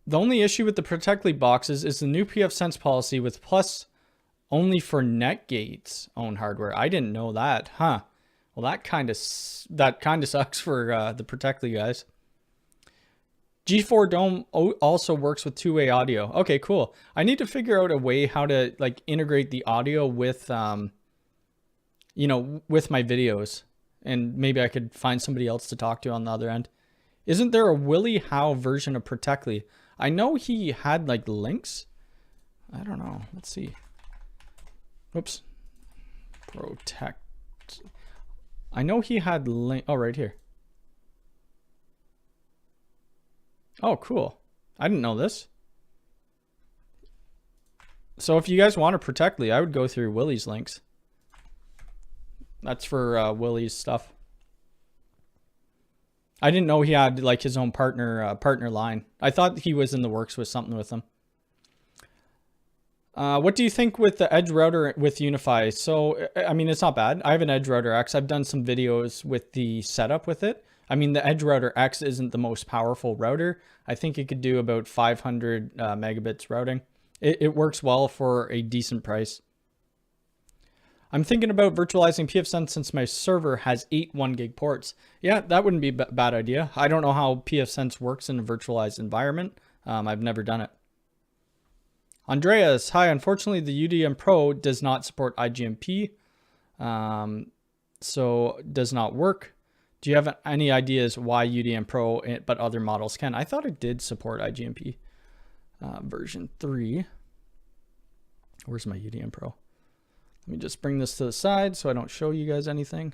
The only issue with the Protectli boxes is the new pfSense policy with plus only for Netgate's own hardware. I didn't know that, huh? Well, that kind of sucks for the Protectli guys. G4 Dome also works with two-way audio. Okay, cool. I need to figure out a way how to like integrate the audio with, you know, with my videos, and maybe I could find somebody else to talk to on the other end. Isn't there a Willie Howe version of Protectli? I know he had like links. I don't know. Let's see. Whoops. Protect. I know he had link. Oh, right here. Oh, cool. I didn't know this. So if you guys want to Protectli, I would go through Willie's links. That's for Willie's stuff. I didn't know he had like his own partner line. I thought he was in the works with something with them. What do you think with the Edge router with UniFi? So, I mean, it's not bad. I have an Edge router X. I've done some videos with the setup with it. I mean, the Edge router X isn't the most powerful router. I think it could do about 500 megabits routing. It works well for a decent price. I'm thinking about virtualizing pfSense since my server has 8 1 gig ports. Yeah, that wouldn't be a bad idea. I don't know how pfSense works in a virtualized environment. I've never done it. Andreas, hi. Unfortunately, the UDM Pro does not support IGMP, so does not work. Do you have any ideas why UDM Pro but other models can? I thought it did support IGMP version 3. Where's my UDM Pro? Let me just bring this to the side so I don't show you guys anything.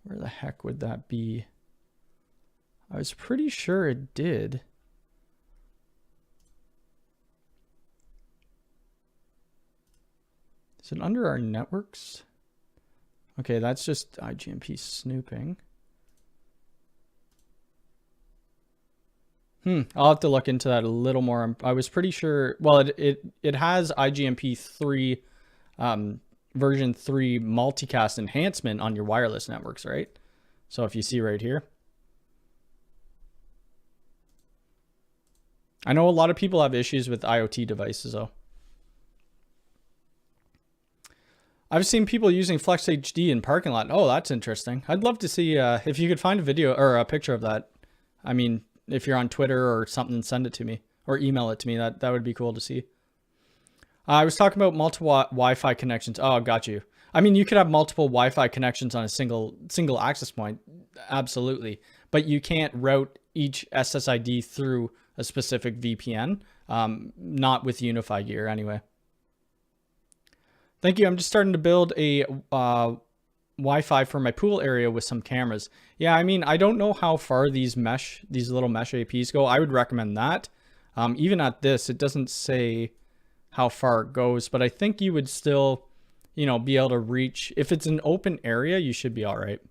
Where the heck would that be? I was pretty sure it did. Is it under our networks? Okay, that's just IGMP snooping. I'll have to look into that a little more. I was pretty sure, well, it has IGMP 3, version 3 multicast enhancement on your wireless networks, right? So if you see right here. I know a lot of people have issues with IoT devices though. I've seen people using Flex HD in parking lot. Oh, that's interesting. I'd love to see if you could find a video or a picture of that. I mean, if you're on Twitter or something, send it to me or email it to me. That would be cool to see. I was talking about multiple Wi-Fi connections. Oh, got you. I mean, you could have multiple Wi-Fi connections on a single access point. Absolutely. But you can't route each SSID through a specific VPN. Not with UniFi gear anyway. Thank you. I'm just starting to build a Wi-Fi for my pool area with some cameras. Yeah, I mean, I don't know how far these little mesh APs go. I would recommend that. Even at this, it doesn't say how far it goes, but I think you would still, you know, be able to reach. If it's an open area, you should be all right.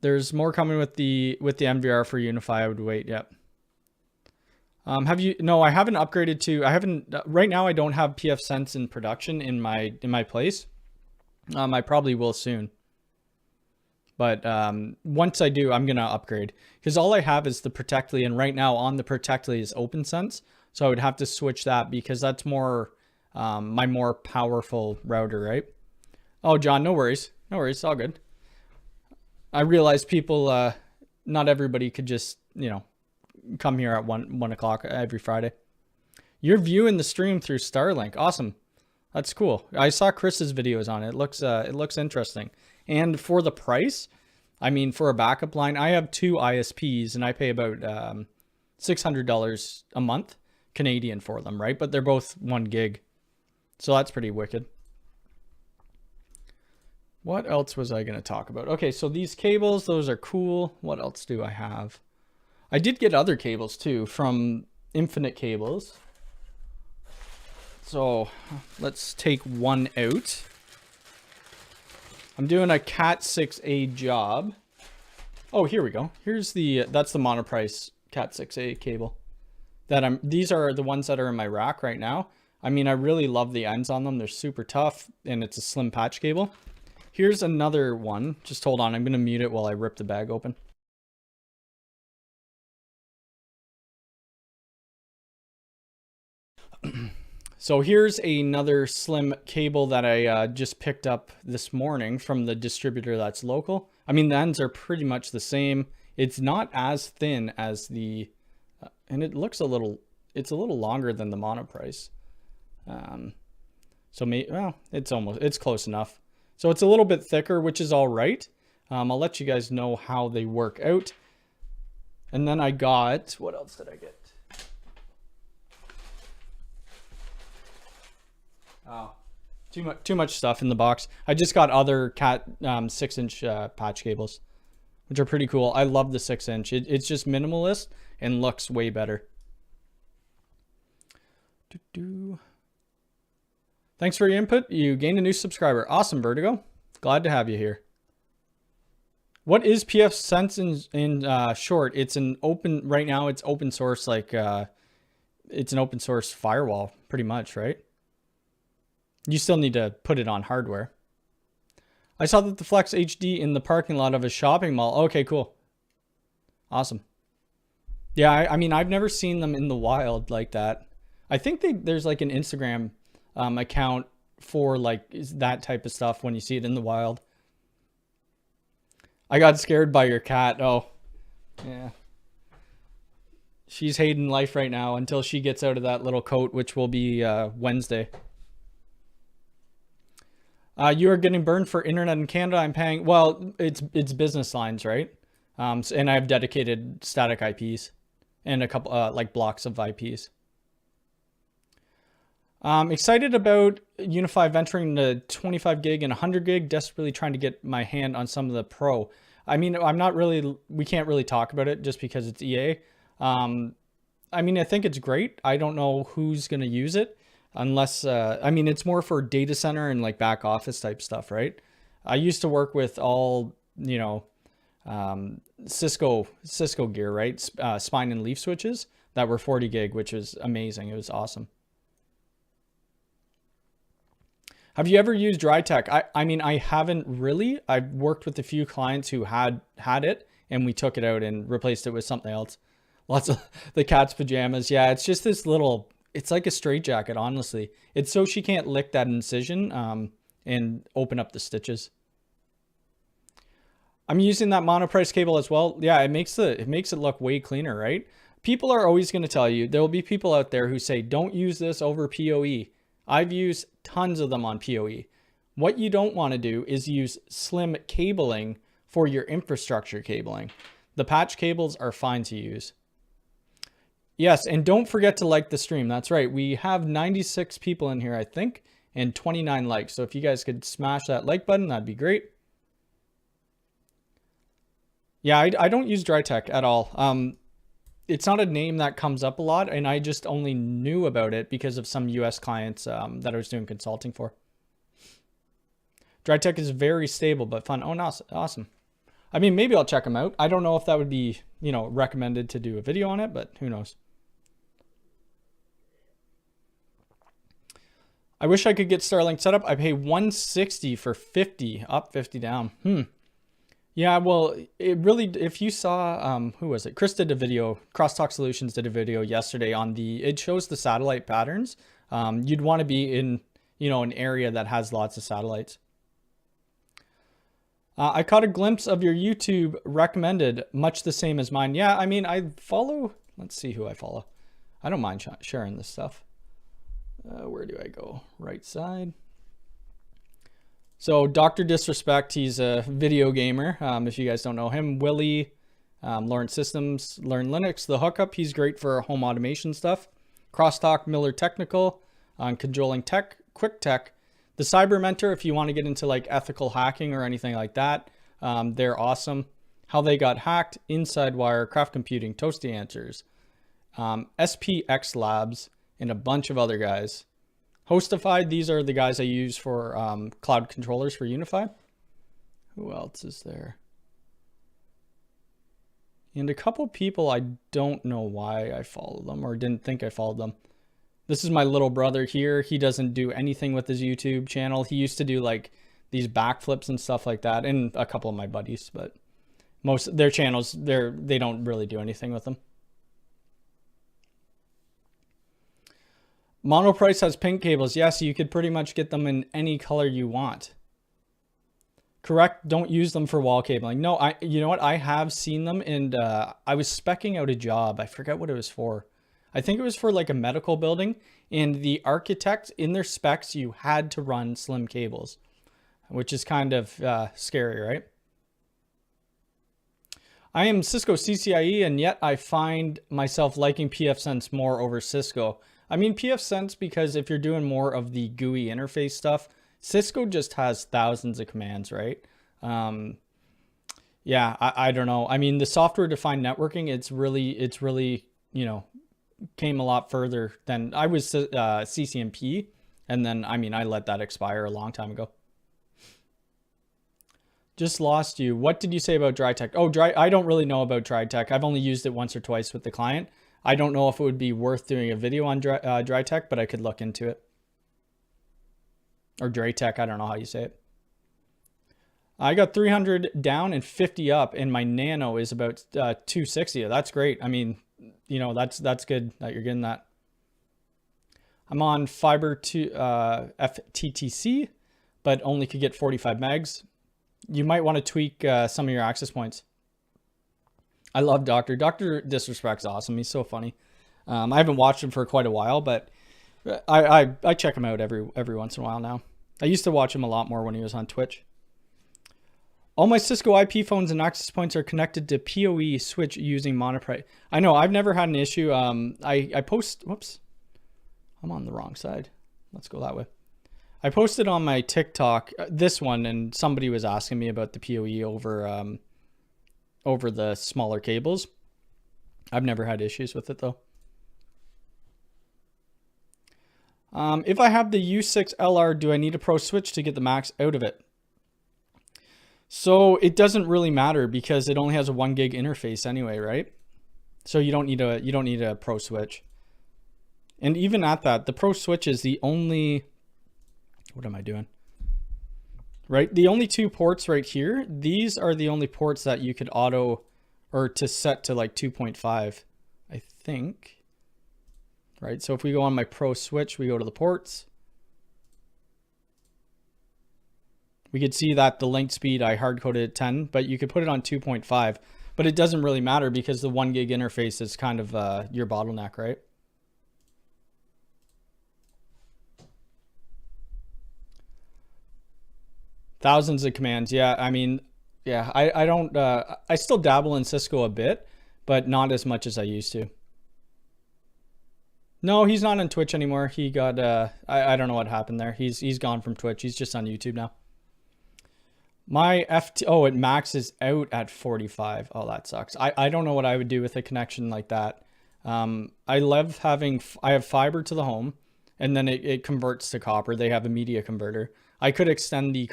There's more coming with the NVR for UniFi. I would wait. Yep. Have you? No, I haven't upgraded to. I haven't right now. I don't have pfSense in production in my place. I probably will soon. But once I do, I'm gonna upgrade because all I have is the Protectli, and right now on the Protectli is OpenSense, so I would have to switch that because that's more my more powerful router, right? Oh, John, no worries, no worries, it's all good. I realize people, not everybody could just come here at 1 o'clock every Friday. You're viewing the stream through Starlink, awesome. That's cool. I saw Chris's videos on it. It looks interesting. And for the price, I mean, for a backup line, I have 2 ISPs and I pay about $600 a month Canadian for them, right? But they're both 1 gig. So that's pretty wicked. What else was I going to talk about? Okay, so these cables, those are cool. What else do I have? I did get other cables too from Infinite Cables. So let's take one out. I'm doing a Cat 6A job. Oh, here we go. Here's that's the monoprice Cat 6A cable. These are the ones that are in my rack right now. I mean, I really love the ends on them. They're super tough and it's a slim patch cable. Here's another one. Just hold on. I'm going to mute it while I rip the bag open. So here's another slim cable that I just picked up this morning from the distributor that's local. I mean, the ends are pretty much the same. It's not as thin as the, and it looks it's a little longer than the monoprice. So well, it's close enough. So it's a little bit thicker, which is all right. I'll let you guys know how they work out. And then I got, what else did I get? Oh, too much stuff in the box. I just got other Cat 6-inch patch cables, which are pretty cool. I love the 6-inch. It's just minimalist and looks way better. Thanks for your input. You gained a new subscriber. Awesome, Vertigo. Glad to have you here. What is pfSense in short? It's an open, right now it's open source, like it's an open source firewall pretty much, right? You still need to put it on hardware. I saw that the Flex HD in the parking lot of a shopping mall. Okay, cool. Awesome. Yeah, I mean, I've never seen them in the wild like that. I think there's like an Instagram account for like that type of stuff when you see it in the wild. I got scared by your cat. Oh, yeah. She's hating life right now until she gets out of that little coat, which will be Wednesday. You are getting burned for internet in Canada. I'm paying, well, it's business lines, right? And I have dedicated static IPs and a couple like blocks of IPs. Excited about UniFi venturing to 25 gig and 100 gig, desperately trying to get my hand on some of the Pro. I mean, we can't really talk about it just because it's EA. I mean, I think it's great. I don't know who's going to use it. Unless, I mean, it's more for data center and like back office type stuff, right? I used to work with all, Cisco gear, right? Spine and leaf switches that were 40 gig, which was amazing. It was awesome. Have you ever used DryTech? I mean, I haven't really. I've worked with a few clients who had it and we took it out and replaced it with something else. Lots of the cat's pajamas. Yeah, it's just this little... It's like a straitjacket, honestly. It's so she can't lick that incision and open up the stitches. I'm using that monoprice cable as well. Yeah, it makes it look way cleaner, right? People are always going to tell you, there will be people out there who say, don't use this over PoE. I've used tons of them on PoE. What you don't want to do is use slim cabling for your infrastructure cabling. The patch cables are fine to use. Yes, and don't forget to like the stream. That's right. We have 96 people in here, I think, and 29 likes. So if you guys could smash that like button, that'd be great. Yeah, I don't use DryTech at all. It's not a name that comes up a lot, and I just only knew about it because of some US clients that I was doing consulting for. DryTech is very stable but fun. Oh, no, awesome. I mean, maybe I'll check them out. I don't know if that would be, recommended to do a video on it, but who knows. I wish I could get Starlink set up. I pay 160 for 50 up, 50 down. Yeah, well, it really, if you saw, who was it? Chris did a video, Crosstalk Solutions did a video yesterday on it shows the satellite patterns. You'd want to be in, an area that has lots of satellites. I caught a glimpse of your YouTube recommended, much the same as mine. Yeah, I mean, I follow, let's see who I follow. I don't mind sharing this stuff. Where do I go? Right side. So Dr. Disrespect, he's a video gamer. If you guys don't know him, Willie, Learn Systems, Learn Linux, The Hookup. He's great for home automation stuff. Crosstalk, Miller Technical, on controlling tech, Quick Tech. The Cyber Mentor, if you want to get into like ethical hacking or anything like that, they're awesome. How They Got Hacked, Inside Wire, Craft Computing, Toasty Answers, SPX Labs, and a bunch of other guys. Hostify, these are the guys I use for cloud controllers for UniFi. Who else is there? And a couple people, I don't know why I follow them or didn't think I followed them. This is my little brother here. He doesn't do anything with his YouTube channel. He used to do like these backflips and stuff like that, and a couple of my buddies, but most of their channels, they don't really do anything with them. Monoprice has pink cables. Yes, you could pretty much get them in any color you want. Correct. Don't use them for wall cabling. No, you know what? I have seen them, and I was speccing out a job. I forget what it was for. I think it was for like a medical building, and the architect in their specs, you had to run slim cables, which is kind of scary, right? I am Cisco CCIE, and yet I find myself liking pfSense more over Cisco. I mean, pfSense, because if you're doing more of the GUI interface stuff, Cisco just has thousands of commands, right? Yeah, I don't know. I mean, the software-defined networking, it's really, came a lot further than I was CCNP. And then, I mean, I let that expire a long time ago. Just lost you. What did you say about DryTech? Oh, I don't really know about DryTech. I've only used it once or twice with the client. I don't know if it would be worth doing a video on DryTech, but I could look into it. Or DryTech, I don't know how you say it. I got 300 down and 50 up, and my Nano is about 260. That's great. I mean, that's good that you're getting that. I'm on fiber to FTTC, but only could get 45 megs. You might want to tweak some of your access points. I love Dr. Disrespect's awesome. He's so funny. I haven't watched him for quite a while, but I check him out every once in a while now. I used to watch him a lot more when he was on Twitch. All my Cisco IP phones and access points are connected to PoE switch using Monoprice. I know, I've never had an issue. I post, whoops, I'm on the wrong side. Let's go that way. I posted on my TikTok this one, and somebody was asking me about the PoE over the smaller cables. I've never had issues with it though. If I have the U6 LR, do I need a pro switch to get the max out of it? So it doesn't really matter because it only has a 1 gig interface anyway, right? So you don't need a pro switch. And even at that, the pro switch is the only, what am I doing? Right? The only two ports right here, these are the only ports that you could auto or to set to like 2.5, I think. Right? So if we go on my pro switch, we go to the ports. We could see that the link speed, I hard coded at 10, but you could put it on 2.5, but it doesn't really matter because the 1 gig interface is kind of your bottleneck, right? Thousands of commands. Yeah, I mean, yeah, I don't, I still dabble in Cisco a bit, but not as much as I used to. No, he's not on Twitch anymore. He got, I don't know what happened there. He's gone from Twitch. He's just on YouTube now. My it maxes out at 45. Oh, that sucks. I don't know what I would do with a connection like that. I have fiber to the home, and then it converts to copper. They have a media converter. I could extend the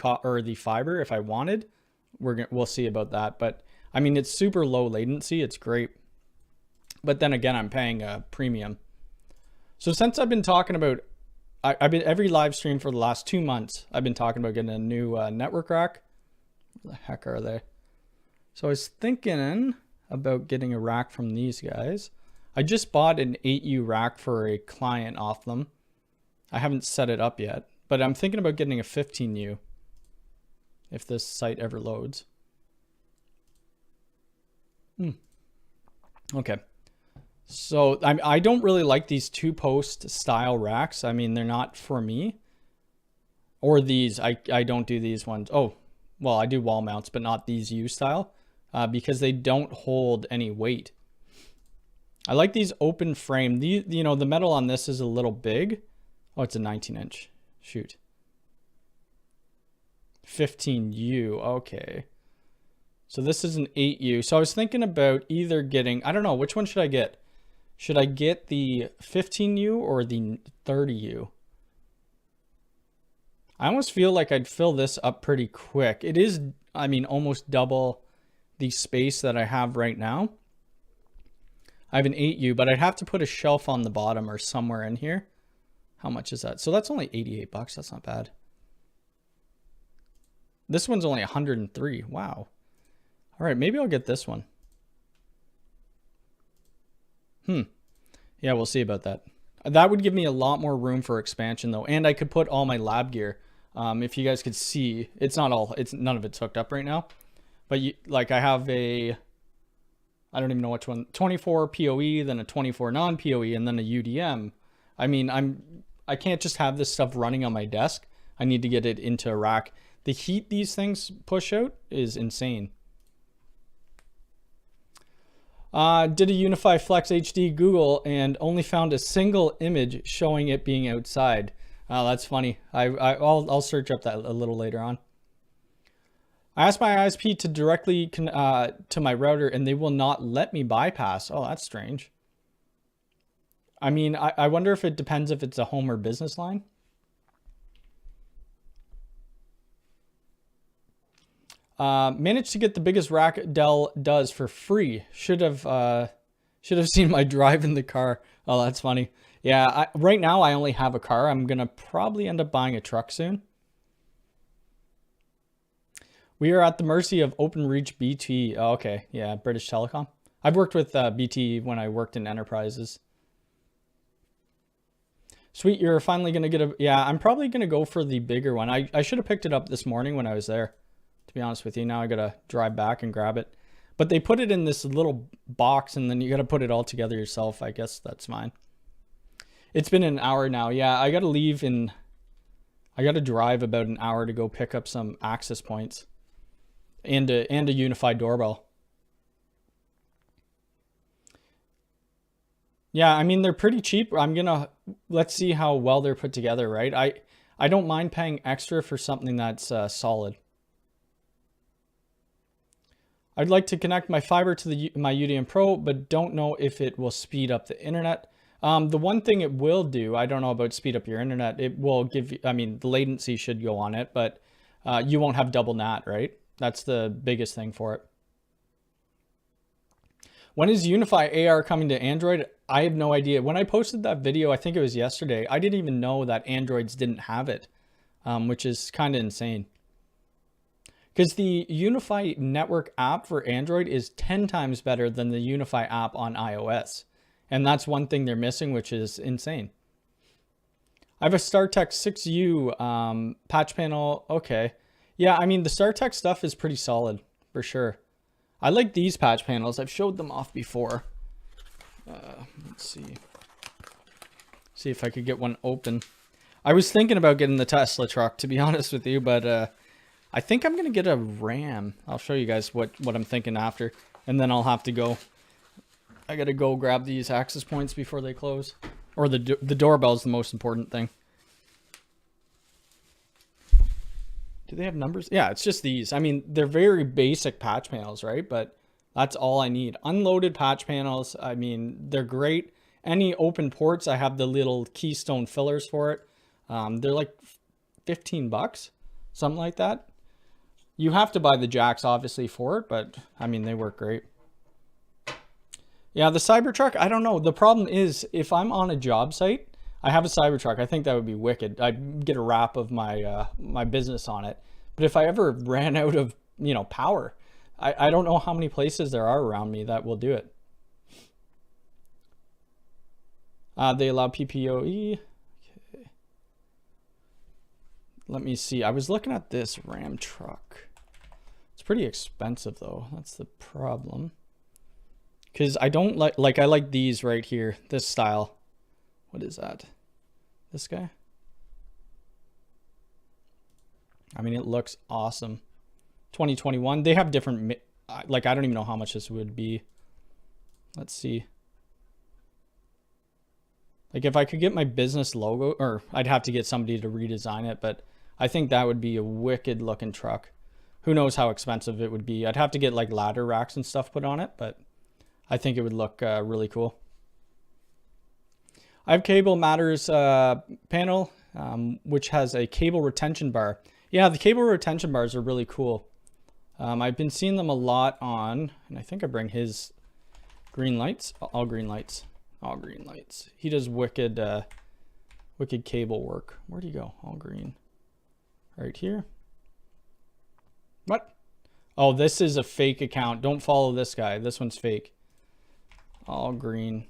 fiber if I wanted. We'll see about that. But I mean, it's super low latency. It's great. But then again, I'm paying a premium. So since I've been talking about I've been every live stream for the last 2 months. I've been talking about getting a new network rack. Where the heck are they? So I was thinking about getting a rack from these guys. I just bought an 8U rack for a client off them. I haven't set it up yet, but I'm thinking about getting a 15U if this site ever loads. Okay. So I don't really like these 2-post style racks. I mean, they're not for me. Or these, I don't do these ones. Oh, well, I do wall mounts, but not these U style because they don't hold any weight. I like these open frame. You know, the metal on this is a little big. Oh, it's a 19-inch. Shoot. 15U. Okay. So this is an 8U. So I was thinking about either getting, I don't know, which one should I get? Should I get the 15U or the 30U? I almost feel like I'd fill this up pretty quick. It is, I mean, almost double the space that I have right now. I have an 8U, but I'd have to put a shelf on the bottom or somewhere in here. How much is that? So that's only 88 bucks. That's not bad. This one's only 103. Wow. All right, maybe I'll get this one. Yeah, we'll see about that. That would give me a lot more room for expansion though. And I could put all my lab gear. If you guys could see, none of it's hooked up right now. But like I have a, I don't even know which one, 24 PoE, then a 24 non-PoE, and then a UDM. I mean, I can't just have this stuff running on my desk. I need to get it into a rack. The heat these things push out is insane. Did a UniFi Flex HD Google and only found a single image showing it being outside. That's funny. I'll search up that a little later on. I asked my ISP to directly to my router and they will not let me bypass. Oh, that's strange. I mean, I wonder if it depends if it's a home or business line. Managed to get the biggest rack Dell does for free. Should have seen my drive in the car. Oh, that's funny. Yeah, right now I only have a car. I'm gonna probably end up buying a truck soon. We are at the mercy of OpenReach BT. Oh, okay, yeah, British Telecom. I've worked with BT when I worked in enterprises. Sweet, you're finally gonna get a, yeah, I'm probably gonna go for the bigger one. I should have picked it up this morning when I was there. To be honest with you, now I gotta drive back and grab it. But they put it in this little box and then you gotta put it all together yourself. I guess that's fine. It's been an hour now. Yeah, I gotta leave and I gotta drive about an hour to go pick up some access points and a UniFi doorbell. Yeah, I mean, they're pretty cheap. Let's see how well they're put together, right? I don't mind paying extra for something that's solid. I'd like to connect my fiber to my UDM Pro, but don't know if it will speed up the internet. The one thing it will do, I don't know about speed up your internet. It will give you, I mean, the latency should go on it, but you won't have double NAT, right? That's the biggest thing for it. When is UniFi AR coming to Android? I have no idea. When I posted that video, I think it was yesterday, I didn't even know that Androids didn't have it, which is kind of insane. Because the UniFi network app for Android is 10 times better than the UniFi app on iOS. And that's one thing they're missing, which is insane. I have a StarTech 6U patch panel. Okay. Yeah, I mean, the StarTech stuff is pretty solid for sure. I like these patch panels. I've showed them off before. Let's see. See if I could get one open. I was thinking about getting the Tesla truck, to be honest with you, but I think I'm going to get a RAM. I'll show you guys what I'm thinking after, and then I'll have to go. I got to go grab these access points before they close. Or the doorbell is the most important thing. Do they have numbers? Yeah, it's just these. I mean, they're very basic patch panels, right? But that's all I need. Unloaded patch panels. I mean, they're great. Any open ports, I have the little keystone fillers for it. They're like 15 bucks, something like that. You have to buy the jacks, obviously, for it, but I mean, they work great. Yeah, the Cybertruck, I don't know. The problem is, if I'm on a job site, I have a Cybertruck. I think that would be wicked. I'd get a wrap of my my business on it. But if I ever ran out of, you know, power, I don't know how many places there are around me that will do it. They allow PPOE. Okay. Let me see. I was looking at this Ram truck. It's pretty expensive though. That's the problem. Because I don't like I like these right here. This style. What is that? This guy? I mean, it looks awesome. 2021. They have different, like, I don't even know how much this would be. Let's see. Like, if I could get my business logo, or I'd have to get somebody to redesign it, but I think that would be a wicked looking truck. Who knows how expensive it would be. I'd have to get like ladder racks and stuff put on it, but I think it would look really cool. I have Cable Matters panel, which has a cable retention bar. Yeah, the cable retention bars are really cool. I've been seeing them a lot on, and I think I bring his green lights, all green lights, all green lights. He does wicked, wicked cable work. Where'd he go? All green. Right here. What? Oh, this is a fake account. Don't follow this guy. This one's fake. All green.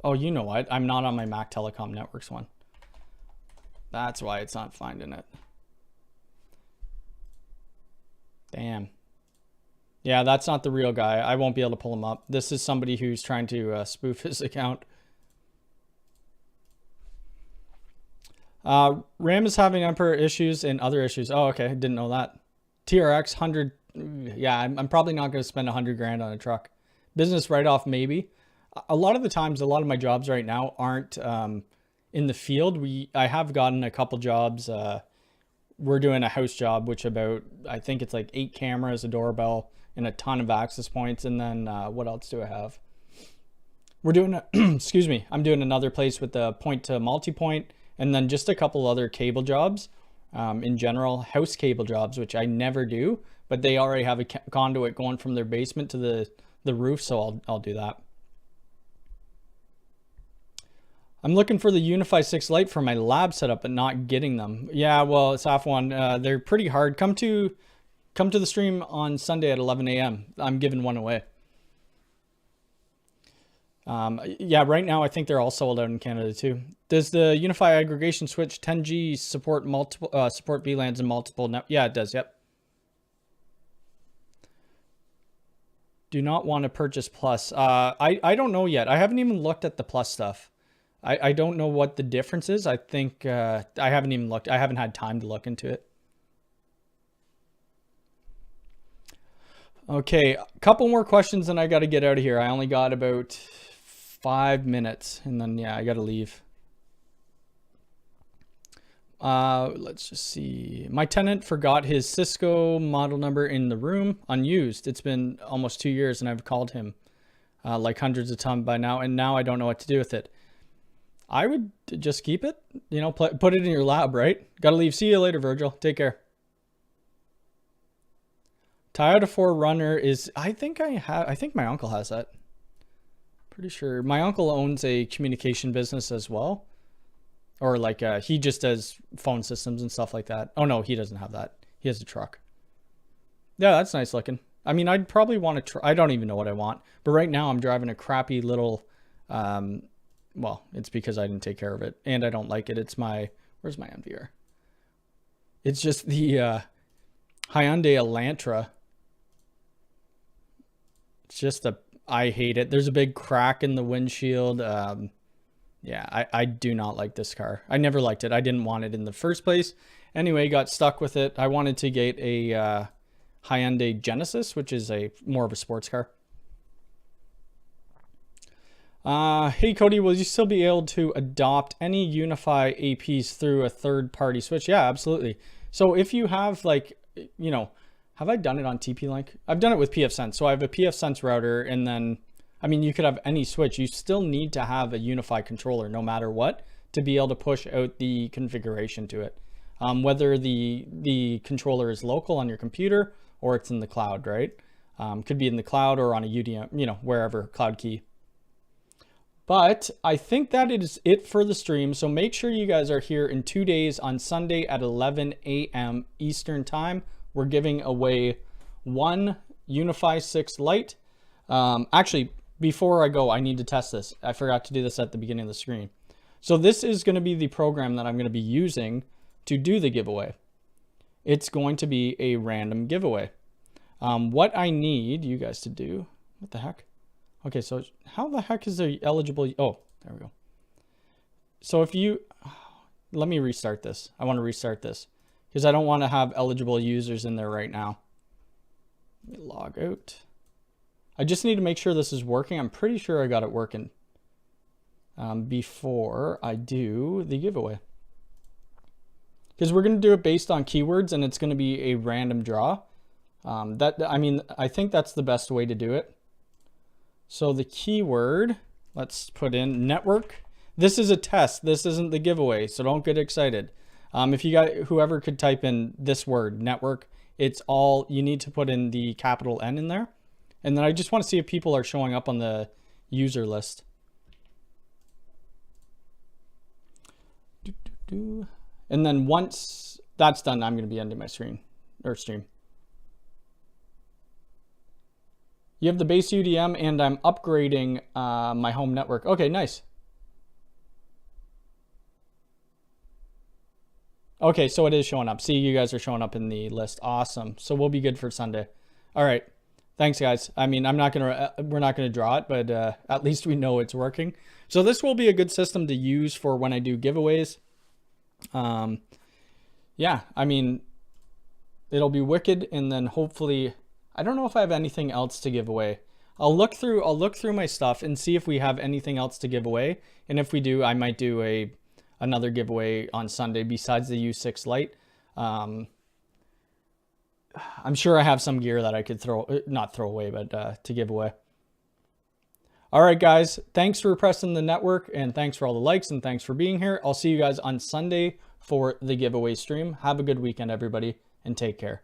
Oh, you know what? I'm not on my Mac Telecom Networks one. That's why it's not finding it. Damn. Yeah, that's not the real guy. I won't be able to pull him up. This is somebody who's trying to spoof his account. RAM is having Emperor issues and other issues. Oh, okay. I didn't know that. TRX 100. Yeah, I'm probably not going to spend 100 grand on a truck. Business write-off, maybe. A lot of the times, a lot of my jobs right now aren't in the field. I have gotten a couple jobs. We're doing a house job, which I think it's like 8 cameras, a doorbell, and a ton of access points. And then what else do I have? We're doing, excuse me, I'm doing another place with the point to multi-point, and then just a couple other cable jobs. In general, house cable jobs, which I never do, but they already have a conduit going from their basement to the roof, so I'll do that. I'm looking for the UniFi 6 Lite for my lab setup, but not getting them. Yeah, well, it's off one. They're pretty hard. Come to the stream on Sunday at 11 a.m. I'm giving one away. Yeah, right now I think they're all sold out in Canada too. Does the UniFi aggregation switch 10G support multiple support VLANs and multiple? Yeah, it does. Yep. Do not want to purchase Plus. I don't know yet. I haven't even looked at the Plus stuff. I don't know what the difference is. I think I haven't even looked. I haven't had time to look into it. Okay, a couple more questions and I got to get out of here. I only got about 5 minutes and then yeah, I got to leave. Let's just see. My tenant forgot his Cisco model number in the room, unused. It's been almost 2 years and I've called him like hundreds of times by now, and now I don't know what to do with it. I would just keep it, you know, put it in your lab, right? Got to leave. See you later, Virgil. Take care. Toyota 4Runner is, I think my uncle has that. Pretty sure. My uncle owns a communication business as well. Or like, he just does phone systems and stuff like that. Oh no, he doesn't have that. He has a truck. Yeah, that's nice looking. I mean, I'd probably want to I don't even know what I want. But right now I'm driving a crappy little, well, it's because I didn't take care of it and I don't like it. It's my, where's my MVR? It's just the Hyundai Elantra. It's just I hate it. There's a big crack in the windshield. Yeah, I do not like this car. I never liked it. I didn't want it in the first place. Anyway, got stuck with it. I wanted to get a Hyundai Genesis, which is more of a sports car. Hey Cody, will you still be able to adopt any UniFi APs through a third-party switch? Yeah, absolutely. So if you have like, you know, have I done it on TP-Link? I've done it with pfSense. So I have a pfSense router, and then, I mean, you could have any switch. You still need to have a UniFi controller no matter what to be able to push out the configuration to it. Whether the controller is local on your computer or it's in the cloud, right? Could be in the cloud or on a UDM, you know, wherever, cloud key. But I think that is it for the stream. So make sure you guys are here in 2 days on Sunday at 11 a.m. Eastern time. We're giving away one UniFi 6 Lite. Actually, before I go, I need to test this. I forgot to do this at the beginning of the screen. So this is going to be the program that I'm going to be using to do the giveaway. It's going to be a random giveaway. What I need you guys to do, what the heck? Okay, so how the heck is there eligible? Oh, there we go. So if you, let me restart this. I want to restart this because I don't want to have eligible users in there right now. Let me log out. I just need to make sure this is working. I'm pretty sure I got it working before I do the giveaway. Because we're going to do it based on keywords and it's going to be a random draw. I think that's the best way to do it. So the keyword, let's put in network. This is a test. This isn't the giveaway, so don't get excited. If you got whoever could type in this word, network, it's all, you need to put in the capital N in there. And then I just want to see if people are showing up on the user list. And then once that's done, I'm going to be ending my stream. You have the base UDM and I'm upgrading my home network. Okay, nice. Okay, so it is showing up. See, you guys are showing up in the list. Awesome. So we'll be good for Sunday. All right. Thanks, guys. I mean, we're not gonna draw it, but at least we know it's working. So this will be a good system to use for when I do giveaways. Yeah, I mean, it'll be wicked, and then hopefully, I don't know if I have anything else to give away. I'll look through my stuff and see if we have anything else to give away, and if we do, I might do another giveaway on Sunday besides the U6 Lite. I'm sure I have some gear that I could not throw away, but to give away. All right, guys, thanks for pressing the network and thanks for all the likes and thanks for being here. I'll see you guys on Sunday for the giveaway stream. Have a good weekend, everybody, and take care.